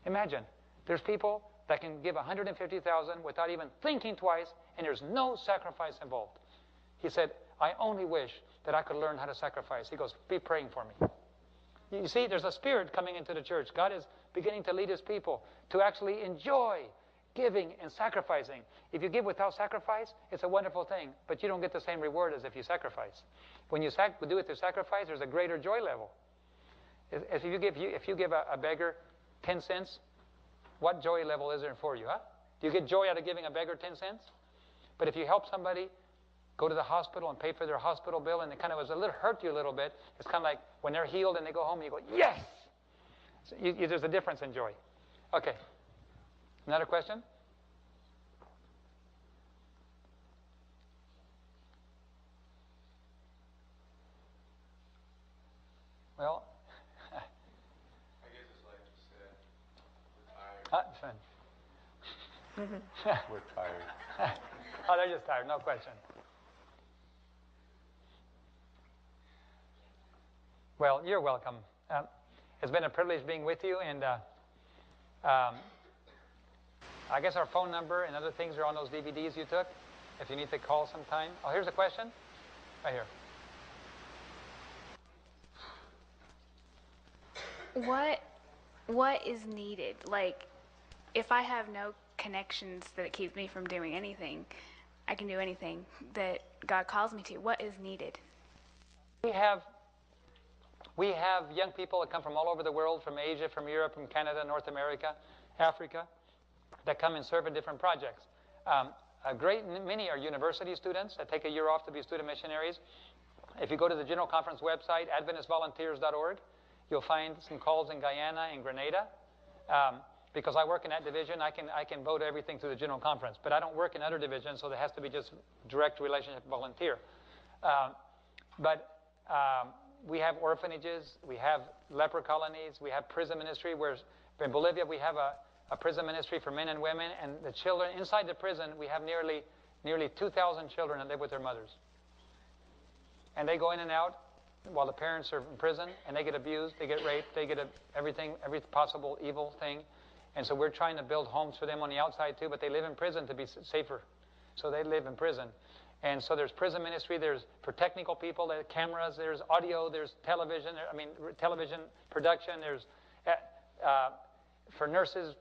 Imagine, there's people that can give $150,000 without even thinking twice, and there's no sacrifice involved. He said, I only wish that I could learn how to sacrifice. He goes, be praying for me. You see, there's a spirit coming into the church. God is beginning to lead His people to actually enjoy giving and sacrificing. If you give without sacrifice, it's a wonderful thing, but you don't get the same reward as if you sacrifice. When you do it through sacrifice, there's a greater joy level. If you give a beggar 10 cents, what joy level is there for you, huh? Do you get joy out of giving a beggar 10 cents? But if you help somebody go to the hospital and pay for their hospital bill, and it kind of hurt you a little bit, it's kind of like when they're healed and they go home, you go, yes! So there's a difference in joy. Okay. Another question? Well, I guess it's like you said, we're tired. We're tired. Oh, they're just tired, no question. Well, you're welcome. It's been a privilege being with you, and I guess our phone number and other things are on those DVDs you took, if you need to call sometime. Oh, here's a question. Right here. What is needed? Like, if I have no connections that keep me from doing anything, I can do anything that God calls me to. What is needed? We have young people that come from all over the world, from Asia, from Europe, from Canada, North America, Africa, that come and serve in different projects. A great many are university students that take a year off to be student missionaries. If you go to the General Conference website, AdventistVolunteers.org, you'll find some calls in Guyana and Grenada. Because I work in that division, I can vote everything through the General Conference. But I don't work in other divisions, so there has to be just direct relationship volunteer. We have orphanages, we have leper colonies, we have prison ministry. In Bolivia, we have a prison ministry for men and women, and the children inside the prison, we have nearly 2,000 children that live with their mothers. And they go in and out while the parents are in prison, and they get abused, they get raped, they get every possible evil thing. And so we're trying to build homes for them on the outside too, but they live in prison to be safer. So they live in prison. And so there's prison ministry, there's for technical people, there's cameras, there's audio, there's television, television production, there's for nurses,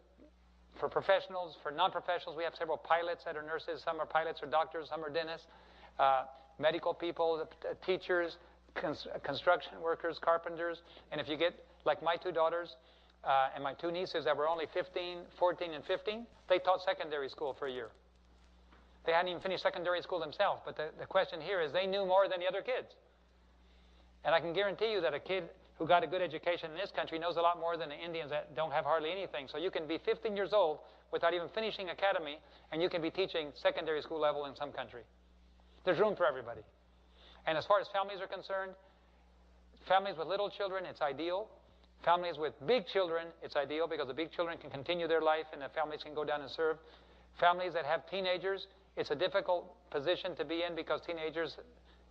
for professionals, for non-professionals, we have several pilots that are nurses. Some are pilots or doctors, some are dentists, medical people, teachers, construction workers, carpenters. And if you get, like my two daughters and my two nieces that were only 15, 14, and 15, they taught secondary school for a year. They hadn't even finished secondary school themselves. But the question here is they knew more than the other kids. And I can guarantee you that a kid who got a good education in this country knows a lot more than the Indians that don't have hardly anything. So you can be 15 years old without even finishing academy, and you can be teaching secondary school level in some country. There's room for everybody. And as far as families are concerned, families with little children, it's ideal. Families with big children, it's ideal because the big children can continue their life and the families can go down and serve. Families that have teenagers, it's a difficult position to be in because teenagers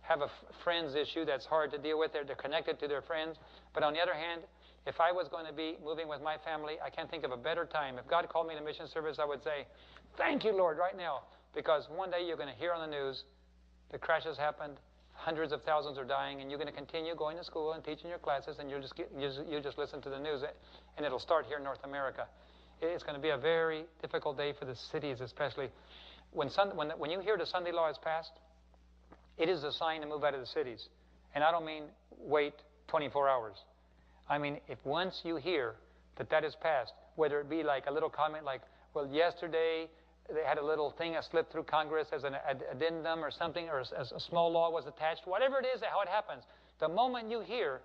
have a friends issue that's hard to deal with. They're connected to their friends. But on the other hand, if I was going to be moving with my family, I can't think of a better time. If God called me to mission service, I would say, thank you, Lord, right now. Because one day you're going to hear on the news, the crash has happened, hundreds of thousands are dying, and you're going to continue going to school and teaching your classes, and you just listen to the news, and it'll start here in North America. It's going to be a very difficult day for the cities, especially. When you hear the Sunday law is passed, it is a sign to move out of the cities. And I don't mean wait 24 hours. I mean, if once you hear that is passed, whether it be like a little comment like, well, yesterday they had a little thing that slipped through Congress as an addendum or something, or as a small law was attached, whatever it is, how it happens. The moment you hear,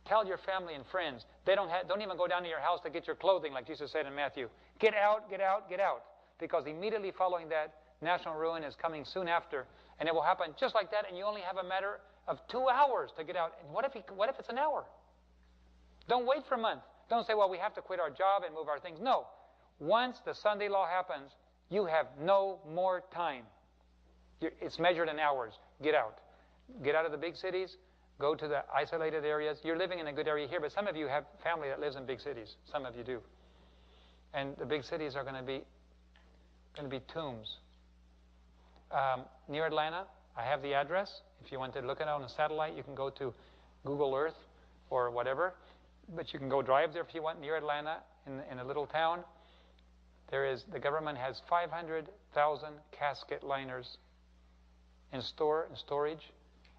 tell your family and friends. They don't even go down to your house to get your clothing, like Jesus said in Matthew. Get out, get out, get out. Because immediately following that, national ruin is coming soon after. And it will happen just like that, and you only have a matter of 2 hours to get out. And what if it's an hour? Don't wait for a month. Don't say, well, we have to quit our job and move our things. No. Once the Sunday law happens, you have no more time. It's measured in hours. Get out. Get out of the big cities. Go to the isolated areas. You're living in a good area here, but some of you have family that lives in big cities. Some of you do. And the big cities are going to be tombs. Near Atlanta, I have the address. If you want to look at it on a satellite, you can go to Google Earth or whatever. But you can go drive there if you want. Near Atlanta, in a little town, the government has 500,000 casket liners in storage.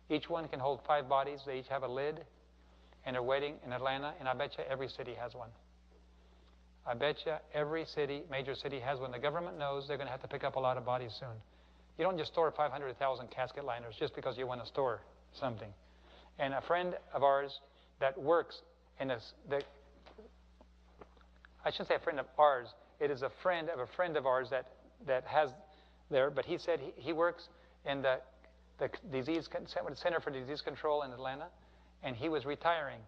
Each one can hold 5 bodies. They each have a lid, and they're waiting in Atlanta. And I bet you every city has one. I bet you every city, major city, has one. The government knows they're going to have to pick up a lot of bodies soon. You don't just store 500,000 casket liners just because you want to store something. And a friend of ours that works in this, I shouldn't say a friend of ours. It is a friend of ours that has there. But he said he works in the Center for Disease Control in Atlanta, and he was retiring.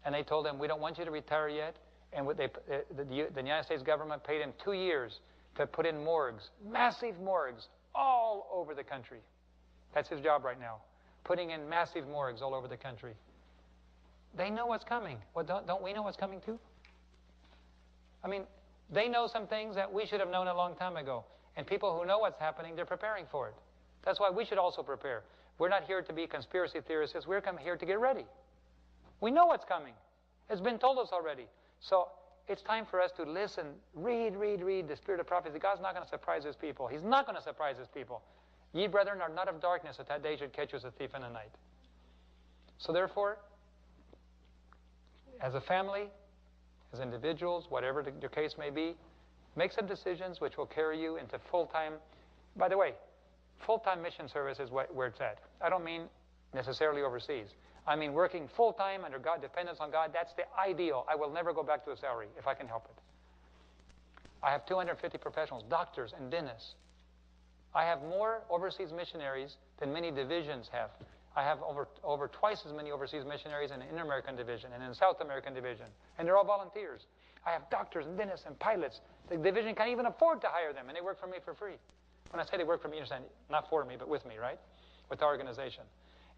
And they told him, we don't want you to retire yet. And the United States government paid him 2 years to put in morgues, massive morgues, all over the country. That's his job right now, putting in massive morgues all over the country. They know what's coming. Well, don't we know what's coming too? I mean, they know some things that we should have known a long time ago. And people who know what's happening, they're preparing for it. That's why we should also prepare. We're not here to be conspiracy theorists. We're coming here to get ready. We know what's coming. It's been told us already. So it's time for us to listen, read the spirit of prophecy. God's not going to surprise his people. He's not going to surprise his people. Ye brethren are not of darkness, that day should catch you as a thief in the night. So therefore, as a family, as individuals, whatever your case may be, make some decisions which will carry you into full-time. By the way, full-time mission service is where it's at. I don't mean necessarily overseas. I mean working full-time under God, dependence on God. That's the ideal. I will never go back to a salary if I can help it. I have 250 professionals, doctors and dentists. I have more overseas missionaries than many divisions have. I have over twice as many overseas missionaries in the Inter-American Division and in the South American Division. And they're all volunteers. I have doctors and dentists and pilots. The division can't even afford to hire them, and they work for me for free. When I say they work for me, you understand, not for me, but with me, right? With the organization.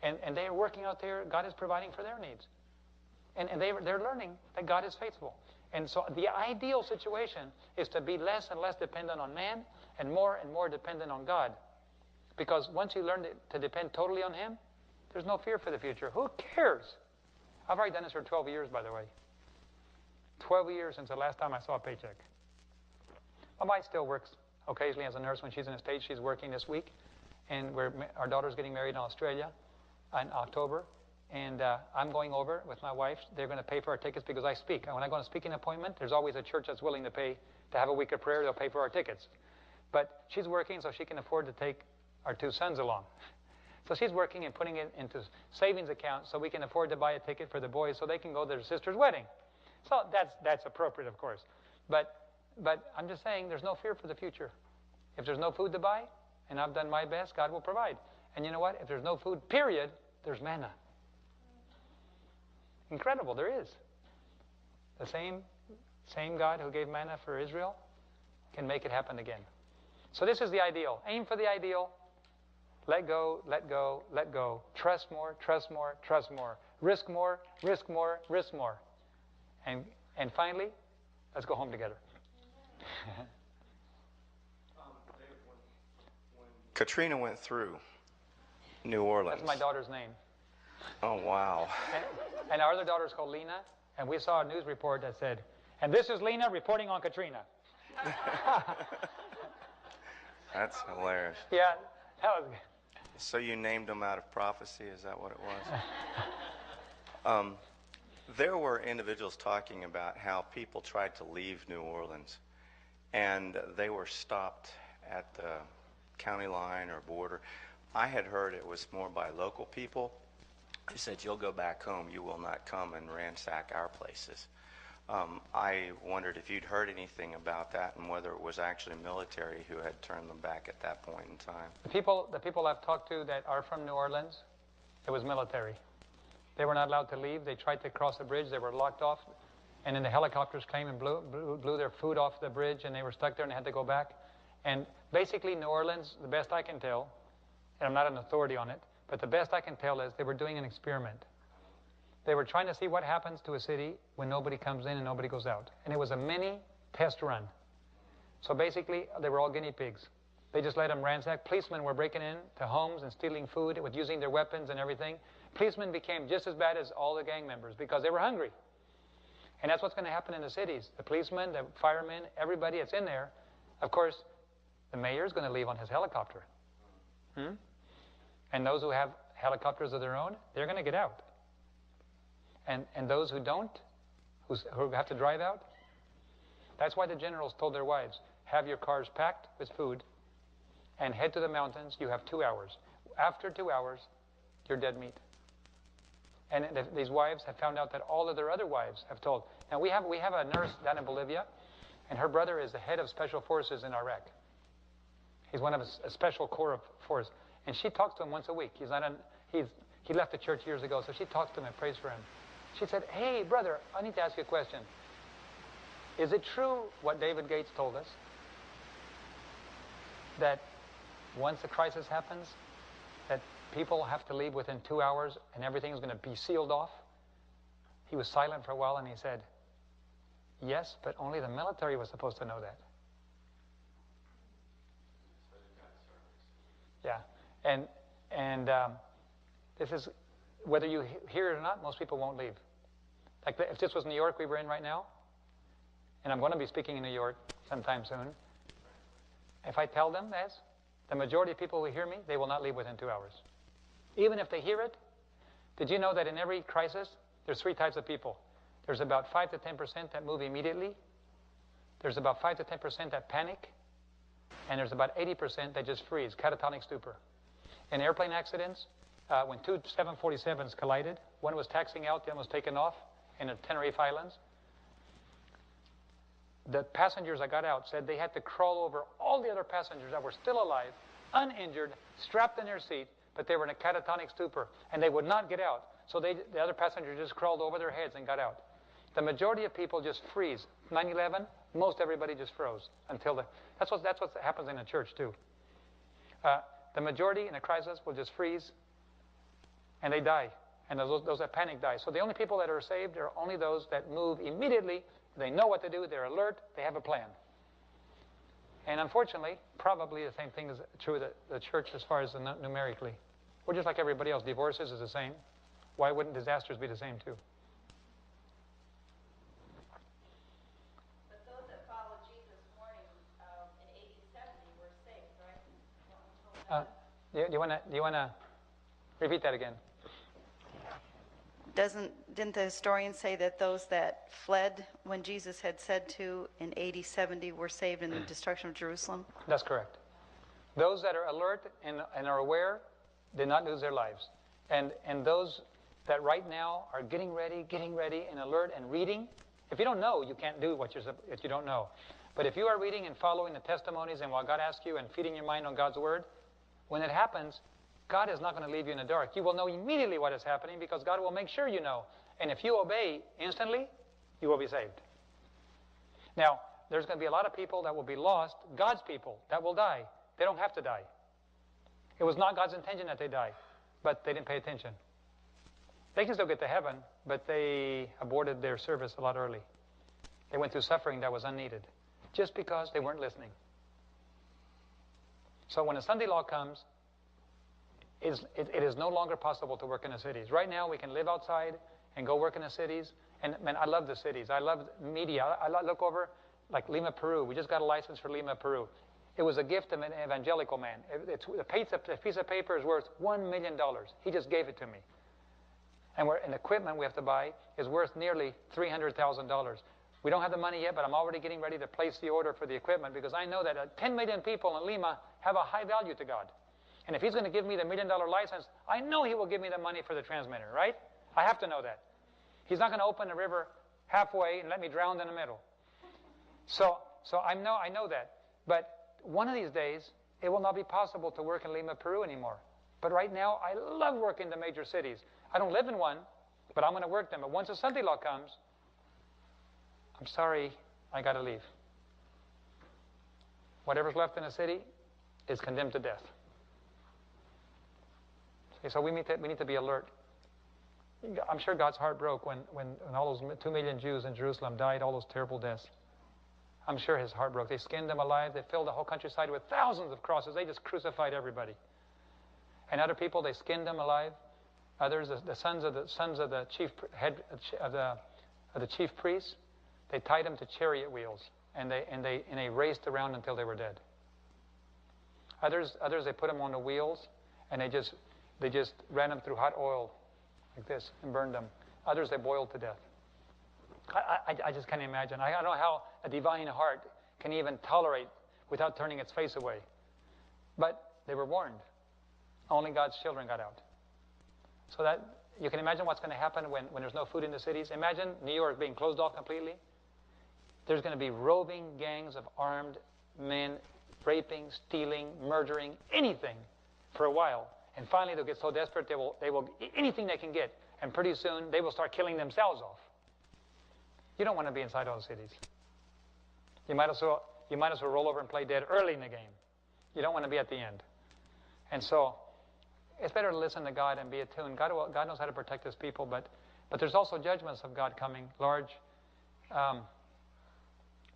And they are working out there. God is providing for their needs. And they're learning that God is faithful. And so the ideal situation is to be less and less dependent on man and more dependent on God. Because once you learn to depend totally on Him, there's no fear for the future. Who cares? I've already done this for 12 years, by the way. 12 years since the last time I saw a paycheck. My wife still works occasionally as a nurse when she's in the States. She's working this week. And our daughter's getting married in Australia in October. And I'm going over with my wife. They're going to pay for our tickets because I speak. And when I go on a speaking appointment, there's always a church that's willing to pay to have a week of prayer. They'll pay for our tickets. But she's working so she can afford to take our 2 sons along. So she's working and putting it into savings accounts so we can afford to buy a ticket for the boys so they can go to their sister's wedding. So that's appropriate, of course. But I'm just saying there's no fear for the future. If there's no food to buy, and I've done my best, God will provide. And you know what? If there's no food, period, there's manna. Incredible, there is. The same God who gave manna for Israel can make it happen again. So this is the ideal. Aim for the ideal. Let go, let go, let go. Trust more, trust more, trust more. Risk more, risk more, risk more. And finally, let's go home together. When Katrina went through New Orleans. That's my daughter's name. Oh, wow. And our other daughter's called Lena. And we saw a news report that said, and this is Lena reporting on Katrina. That's hilarious. Yeah, that was good. So you named them out of prophecy, is that what it was? There were individuals talking about how people tried to leave New Orleans, and they were stopped at the county line or border. I had heard it was more by local people. They said, you'll go back home, you will not come and ransack our places. I wondered if you'd heard anything about that and whether it was actually military who had turned them back at that point in time. The people I've talked to that are from New Orleans, it was military. They were not allowed to leave. They tried to cross the bridge. They were locked off. And then the helicopters came and blew their food off the bridge, and they were stuck there and they had to go back. And basically New Orleans, the best I can tell, and I'm not an authority on it, but the best I can tell is they were doing an experiment. They were trying to see what happens to a city when nobody comes in and nobody goes out. And it was a mini test run. So basically, they were all guinea pigs. They just let them ransack. Policemen were breaking in to homes and stealing food with using their weapons and everything. Policemen became just as bad as all the gang members because they were hungry. And that's what's going to happen in the cities. The policemen, the firemen, everybody that's in there. Of course, the mayor's going to leave on his helicopter. And those who have helicopters of their own, they're going to get out. And those who don't, who have to drive out, that's why the generals told their wives, have your cars packed with food and head to the mountains. You have 2 hours. After 2 hours, you're dead meat. And these wives have found out that all of their other wives have told. Now, we have a nurse down in Bolivia, and her brother is the head of special forces in Iraq. He's one of a special corps of force. And she talks to him once a week. He left the church years ago, so she talks to him and prays for him. She said, hey, brother, I need to ask you a question. Is it true what David Gates told us? That once a crisis happens, that people have to leave within 2 hours and everything is going to be sealed off? He was silent for a while and he said, yes, but only the military was supposed to know that. Yeah. And this is, whether you hear it or not, most people won't leave. Like if this was New York we were in right now, and I'm going to be speaking in New York sometime soon, if I tell them this, the majority of people who hear me, they will not leave within 2 hours. Even if they hear it, did you know that in every crisis, there's 3 types of people? There's about 5 to 10% that move immediately. There's about 5 to 10% that panic. And there's about 80% that just freeze, catatonic stupor. In airplane accidents, when 2 747s collided, one was taxiing out, the other was taken off in the Tenerife Islands. The passengers that got out said they had to crawl over all the other passengers that were still alive, uninjured, strapped in their seat, but they were in a catatonic stupor, and they would not get out. So the other passengers just crawled over their heads and got out. The majority of people just freeze. 9/11, most everybody just froze until that's what happens in a church too. The majority in a crisis will just freeze, and they die. And those that panic die. So the only people that are saved are only those that move immediately. They know what to do. They're alert. They have a plan. And unfortunately, probably the same thing is true of the church as far as numerically. We're just like everybody else. Divorces is the same. Why wouldn't disasters be the same too? But those that followed Jesus' warning in AD 70 were saved, right? Do you want to repeat that again? Didn't the historians say that those that fled when Jesus had said to in AD 70 were saved in the destruction of Jerusalem? That's correct. Those that are alert and are aware did not lose their lives. And those that right now are getting ready and alert and reading. If you don't know, you can't do if you don't know. But if you are reading and following the testimonies and what God asks you and feeding your mind on God's Word, when it happens, God is not going to leave you in the dark. You will know immediately what is happening because God will make sure you know. And if you obey instantly, you will be saved. Now, there's going to be a lot of people that will be lost, God's people, that will die. They don't have to die. It was not God's intention that they die, but they didn't pay attention. They can still get to heaven, but they aborted their service a lot early. They went through suffering that was unneeded, just because they weren't listening. So when a Sunday law comes, it is no longer possible to work in the cities. Right now, we can live outside and go work in the cities. And man, I love the cities. I love media. I look over, like Lima, Peru. We just got a license for Lima, Peru. It was a gift of an evangelical man. A piece of paper is worth $1 million. He just gave it to me. And equipment we have to buy is worth nearly $300,000. We don't have the money yet, but I'm already getting ready to place the order for the equipment because I know that 10 million people in Lima have a high value to God. And if he's going to give me the $1 million license, I know he will give me the money for the transmitter, right? I have to know that. He's not going to open the river halfway and let me drown in the middle. So I know that. But one of these days, it will not be possible to work in Lima, Peru anymore. But right now, I love working in the major cities. I don't live in one, but I'm going to work them. But once a Sunday law comes, I'm sorry, I got to leave. Whatever's left in the city is condemned to death. Okay, so we need to be alert. I'm sure God's heart broke when all those 2 million Jews in Jerusalem died, all those terrible deaths. I'm sure his heart broke. They skinned them alive. They filled the whole countryside with thousands of crosses. They just crucified everybody. And other people, they skinned them alive. Others, the sons of the chief head of the chief priests, they tied them to chariot wheels and they raced around until they were dead. Others, they put them on the wheels and they just ran them through hot oil like this and burned them. Others, they boiled to death. I just can't imagine. I don't know how a divine heart can even tolerate without turning its face away. But they were warned. Only God's children got out. So that you can imagine what's going to happen when there's no food in the cities. Imagine New York being closed off completely. There's going to be roving gangs of armed men raping, stealing, murdering, anything for a while. And finally they'll get so desperate they will anything they can get. And pretty soon they will start killing themselves off. You don't want to be inside those cities. You might as well roll over and play dead early in the game. You don't want to be at the end. And so it's better to listen to God and be attuned. God knows how to protect his people, but there's also judgments of God coming. Large,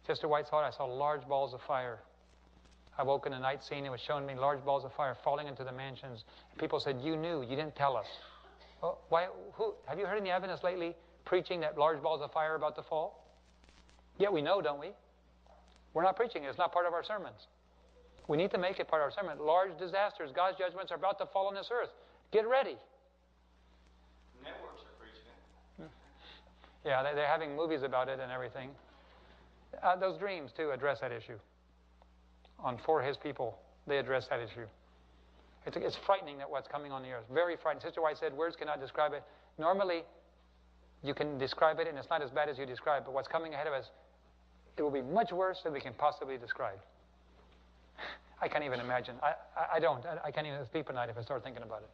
Sister White saw it. I saw large balls of fire. I woke in the night scene. It was showing me large balls of fire falling into the mansions. People said, "You knew. You didn't tell us." Well, why? Who? Have you heard any evidence lately preaching that large balls of fire are about to fall? Yeah, we know, don't we? We're not preaching it. It's not part of our sermons. We need to make it part of our sermon. Large disasters, God's judgments are about to fall on this earth. Get ready. Networks are preaching it. Yeah, they're having movies about it and everything. Those dreams, too, address that issue. For his people, they address that issue. It's frightening that what's coming on the earth. Very frightening. Sister White said words cannot describe it. Normally, you can describe it, and it's not as bad as you describe. But what's coming ahead of us, it will be much worse than we can possibly describe. I can't even imagine. I can't even sleep at night if I start thinking about it.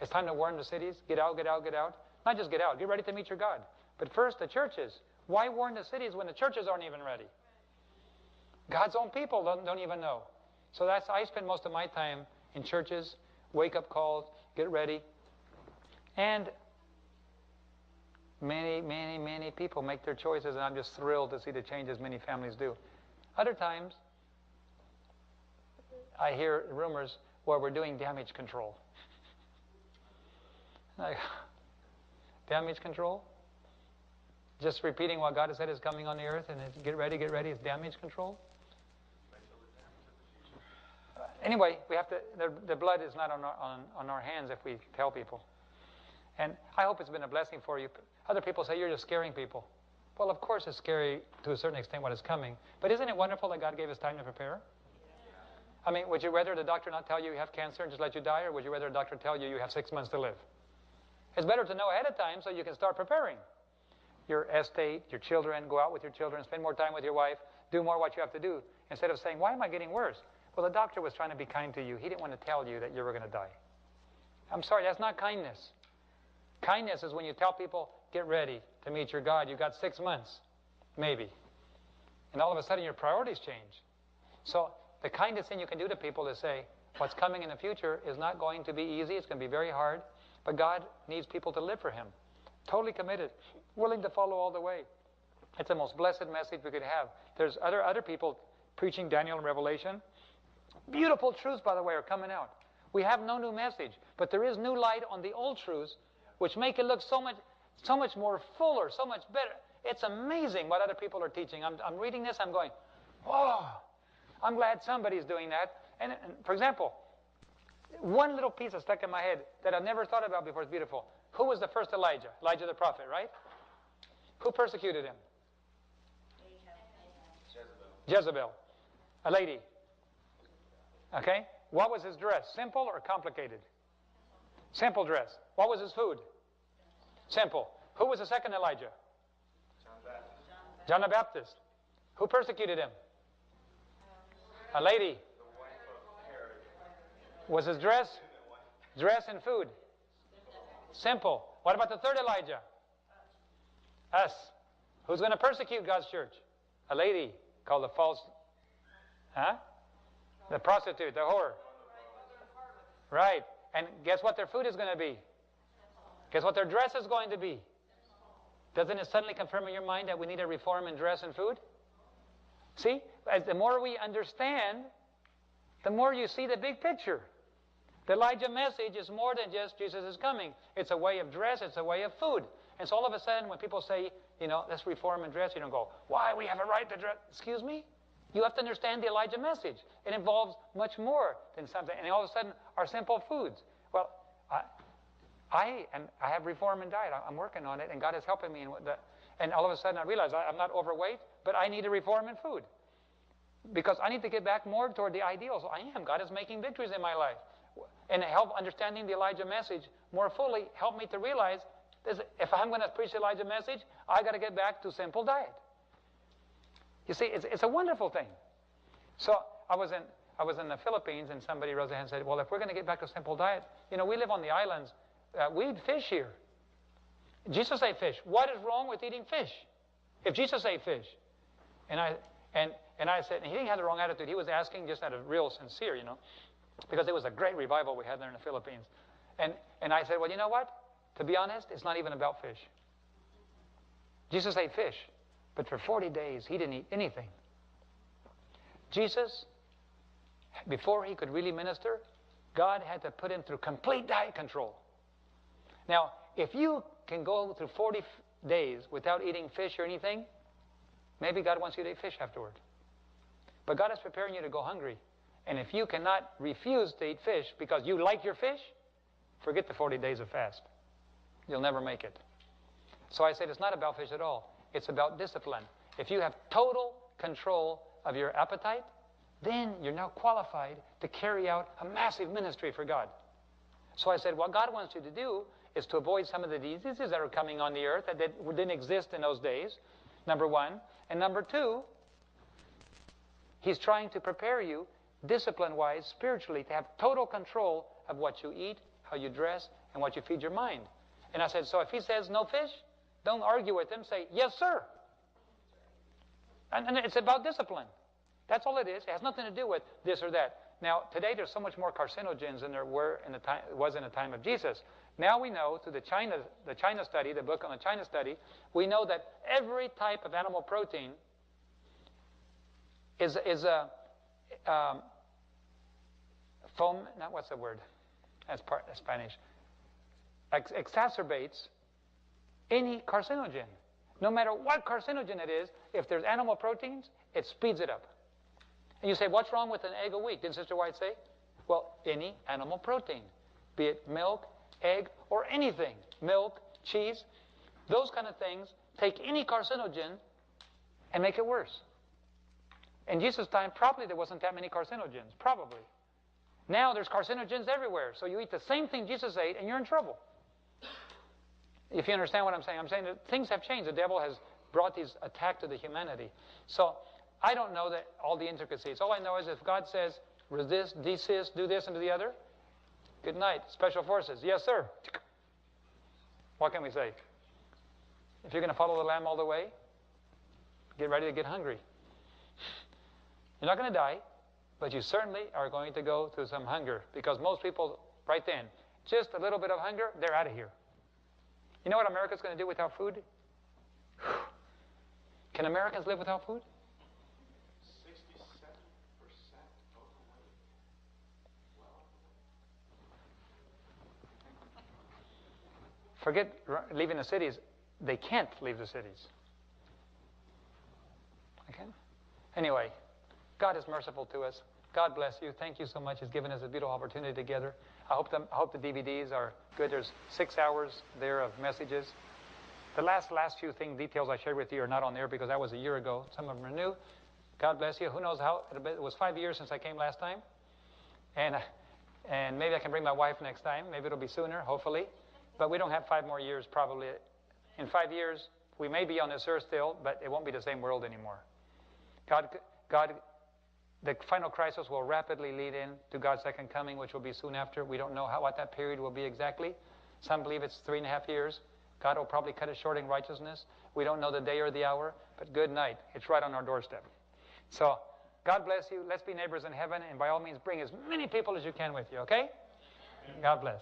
It's time to warn the cities. Get out, get out, get out. Not just get out. Get ready to meet your God. But first, the churches. Why warn the cities when the churches aren't even ready? God's own people don't even know. So I spend most of my time in churches, wake-up calls, get ready. And many, many, many people make their choices, and I'm just thrilled to see the changes many families do. Other times, I hear rumors where we're doing damage control. Like, damage control? Just repeating what God has said is coming on the earth, and it's, get ready, it's damage control? Anyway, we have to. The blood is not on our hands if we tell people. And I hope it's been a blessing for you. Other people say you're just scaring people. Well, of course it's scary to a certain extent what is coming. But isn't it wonderful that God gave us time to prepare? I mean, would you rather the doctor not tell you you have cancer and just let you die, or would you rather the doctor tell you you have 6 months to live? It's better to know ahead of time so you can start preparing. Your estate, your children, go out with your children, spend more time with your wife, do more what you have to do, instead of saying, why am I getting worse? Well, the doctor was trying to be kind to you. He didn't want to tell you that you were going to die. I'm sorry, that's not kindness. Kindness is when you tell people, get ready to meet your God. You've got 6 months, maybe. And all of a sudden your priorities change. So the kindest thing you can do to people is say, what's coming in the future is not going to be easy. It's going to be very hard. But God needs people to live for Him. Totally committed, willing to follow all the way. It's the most blessed message we could have. There's other people preaching Daniel and Revelation. Beautiful truths, by the way, are coming out. We have no new message, but there is new light on the old truths, which make it look so much more fuller, so much better. It's amazing what other people are teaching. I'm reading this, I'm going, oh, I'm glad somebody's doing that. And for example, one little piece that stuck in my head that I never thought about before is beautiful. Who was the first Elijah? Elijah the prophet, right? Who persecuted him? Jezebel. A lady. Okay? What was his dress? Simple or complicated? Simple dress. What was his food? Simple. Who was the second Elijah? John the Baptist. Who persecuted him? A lady. Was his dress? Dress and food. Simple. What about the third Elijah? Us. Who's going to persecute God's church? A lady called the false... Huh? The prostitute, the whore. Right. And guess what their food is going to be? Guess what their dress is going to be? Doesn't it suddenly confirm in your mind that we need a reform in dress and food? See? The more we understand, the more you see the big picture. The Elijah message is more than just Jesus is coming. It's a way of dress. It's a way of food. And so all of a sudden when people say, you know, let's reform and dress, you don't go, why? We have a right to dress. Excuse me? You have to understand the Elijah message. It involves much more than something. And all of a sudden, our simple foods. Well, I have reform and diet. I'm working on it, and God is helping me. And all of a sudden, I realize I'm not overweight, but I need a reform in food. Because I need to get back more toward the ideals. I am. God is making victories in my life. And help understanding the Elijah message more fully help me to realize if I'm going to preach the Elijah message, I got to get back to simple diet. You see, it's a wonderful thing. So I was in the Philippines, and somebody rose their hand and said, well, if we're going to get back to simple diet, you know, we live on the islands. We eat fish here. Jesus ate fish. What is wrong with eating fish? If Jesus ate fish. And I said, and he didn't have the wrong attitude. He was asking just out of real sincere, you know, because it was a great revival we had there in the Philippines. And I said, well, you know what? To be honest, it's not even about fish. Jesus ate fish. But for 40 days, he didn't eat anything. Jesus, before he could really minister, God had to put him through complete diet control. Now, if you can go through 40 days without eating fish or anything, maybe God wants you to eat fish afterward. But God is preparing you to go hungry. And if you cannot refuse to eat fish because you like your fish, forget the 40 days of fast. You'll never make it. So I said it's not about fish at all. It's about discipline. If you have total control of your appetite, then you're now qualified to carry out a massive ministry for God. So I said, what God wants you to do is to avoid some of the diseases that are coming on the earth that didn't exist in those days, number one. And number two, He's trying to prepare you, discipline-wise, spiritually, to have total control of what you eat, how you dress, and what you feed your mind. And I said, so if He says no fish, don't argue with Him. Say, yes, sir. And it's about discipline. That's all it is. It has nothing to do with this or that. Now, today there's so much more carcinogens than there was in the time of Jesus. Now we know through the China study, the book on the China study, we know that every type of animal protein what's the word? That's Spanish. Exacerbates any carcinogen. No matter what carcinogen it is, if there's animal proteins, it speeds it up. And you say, what's wrong with an egg a week? Didn't Sister White say? Well, any animal protein, be it milk, egg, or anything, milk, cheese, those kind of things take any carcinogen and make it worse. In Jesus' time, probably there wasn't that many carcinogens, probably. Now there's carcinogens everywhere, so you eat the same thing Jesus ate and you're in trouble. If you understand what I'm saying that things have changed. The devil has brought these attacks to the humanity. So I don't know that all the intricacies. All I know is if God says, resist, desist, do this and do the other, good night, special forces. Yes, sir. What can we say? If you're going to follow the Lamb all the way, get ready to get hungry. You're not going to die, but you certainly are going to go through some hunger, because most people, right then, just a little bit of hunger, they're out of here. You know what America's going to do without food? Can Americans live without food? 67% overweight. Forget leaving the cities. They can't leave the cities. Okay? Anyway, God is merciful to us. God bless you. Thank you so much. He's given us a beautiful opportunity together. I hope the DVDs are good. There's 6 hours there of messages. The last few details I shared with you are not on there because that was a year ago. Some of them are new. God bless you. Who knows how? It was 5 years since I came last time. And maybe I can bring my wife next time. Maybe it'll be sooner, hopefully. But we don't have 5 more years probably. In 5 years, we may be on this earth still, but it won't be the same world anymore. God, the final crisis will rapidly lead in to God's second coming, which will be soon after. We don't know what that period will be exactly. Some believe it's 3.5 years. God will probably cut it short in righteousness. We don't know the day or the hour, but good night. It's right on our doorstep. So, God bless you. Let's be neighbors in heaven, and by all means, bring as many people as you can with you, okay? God bless.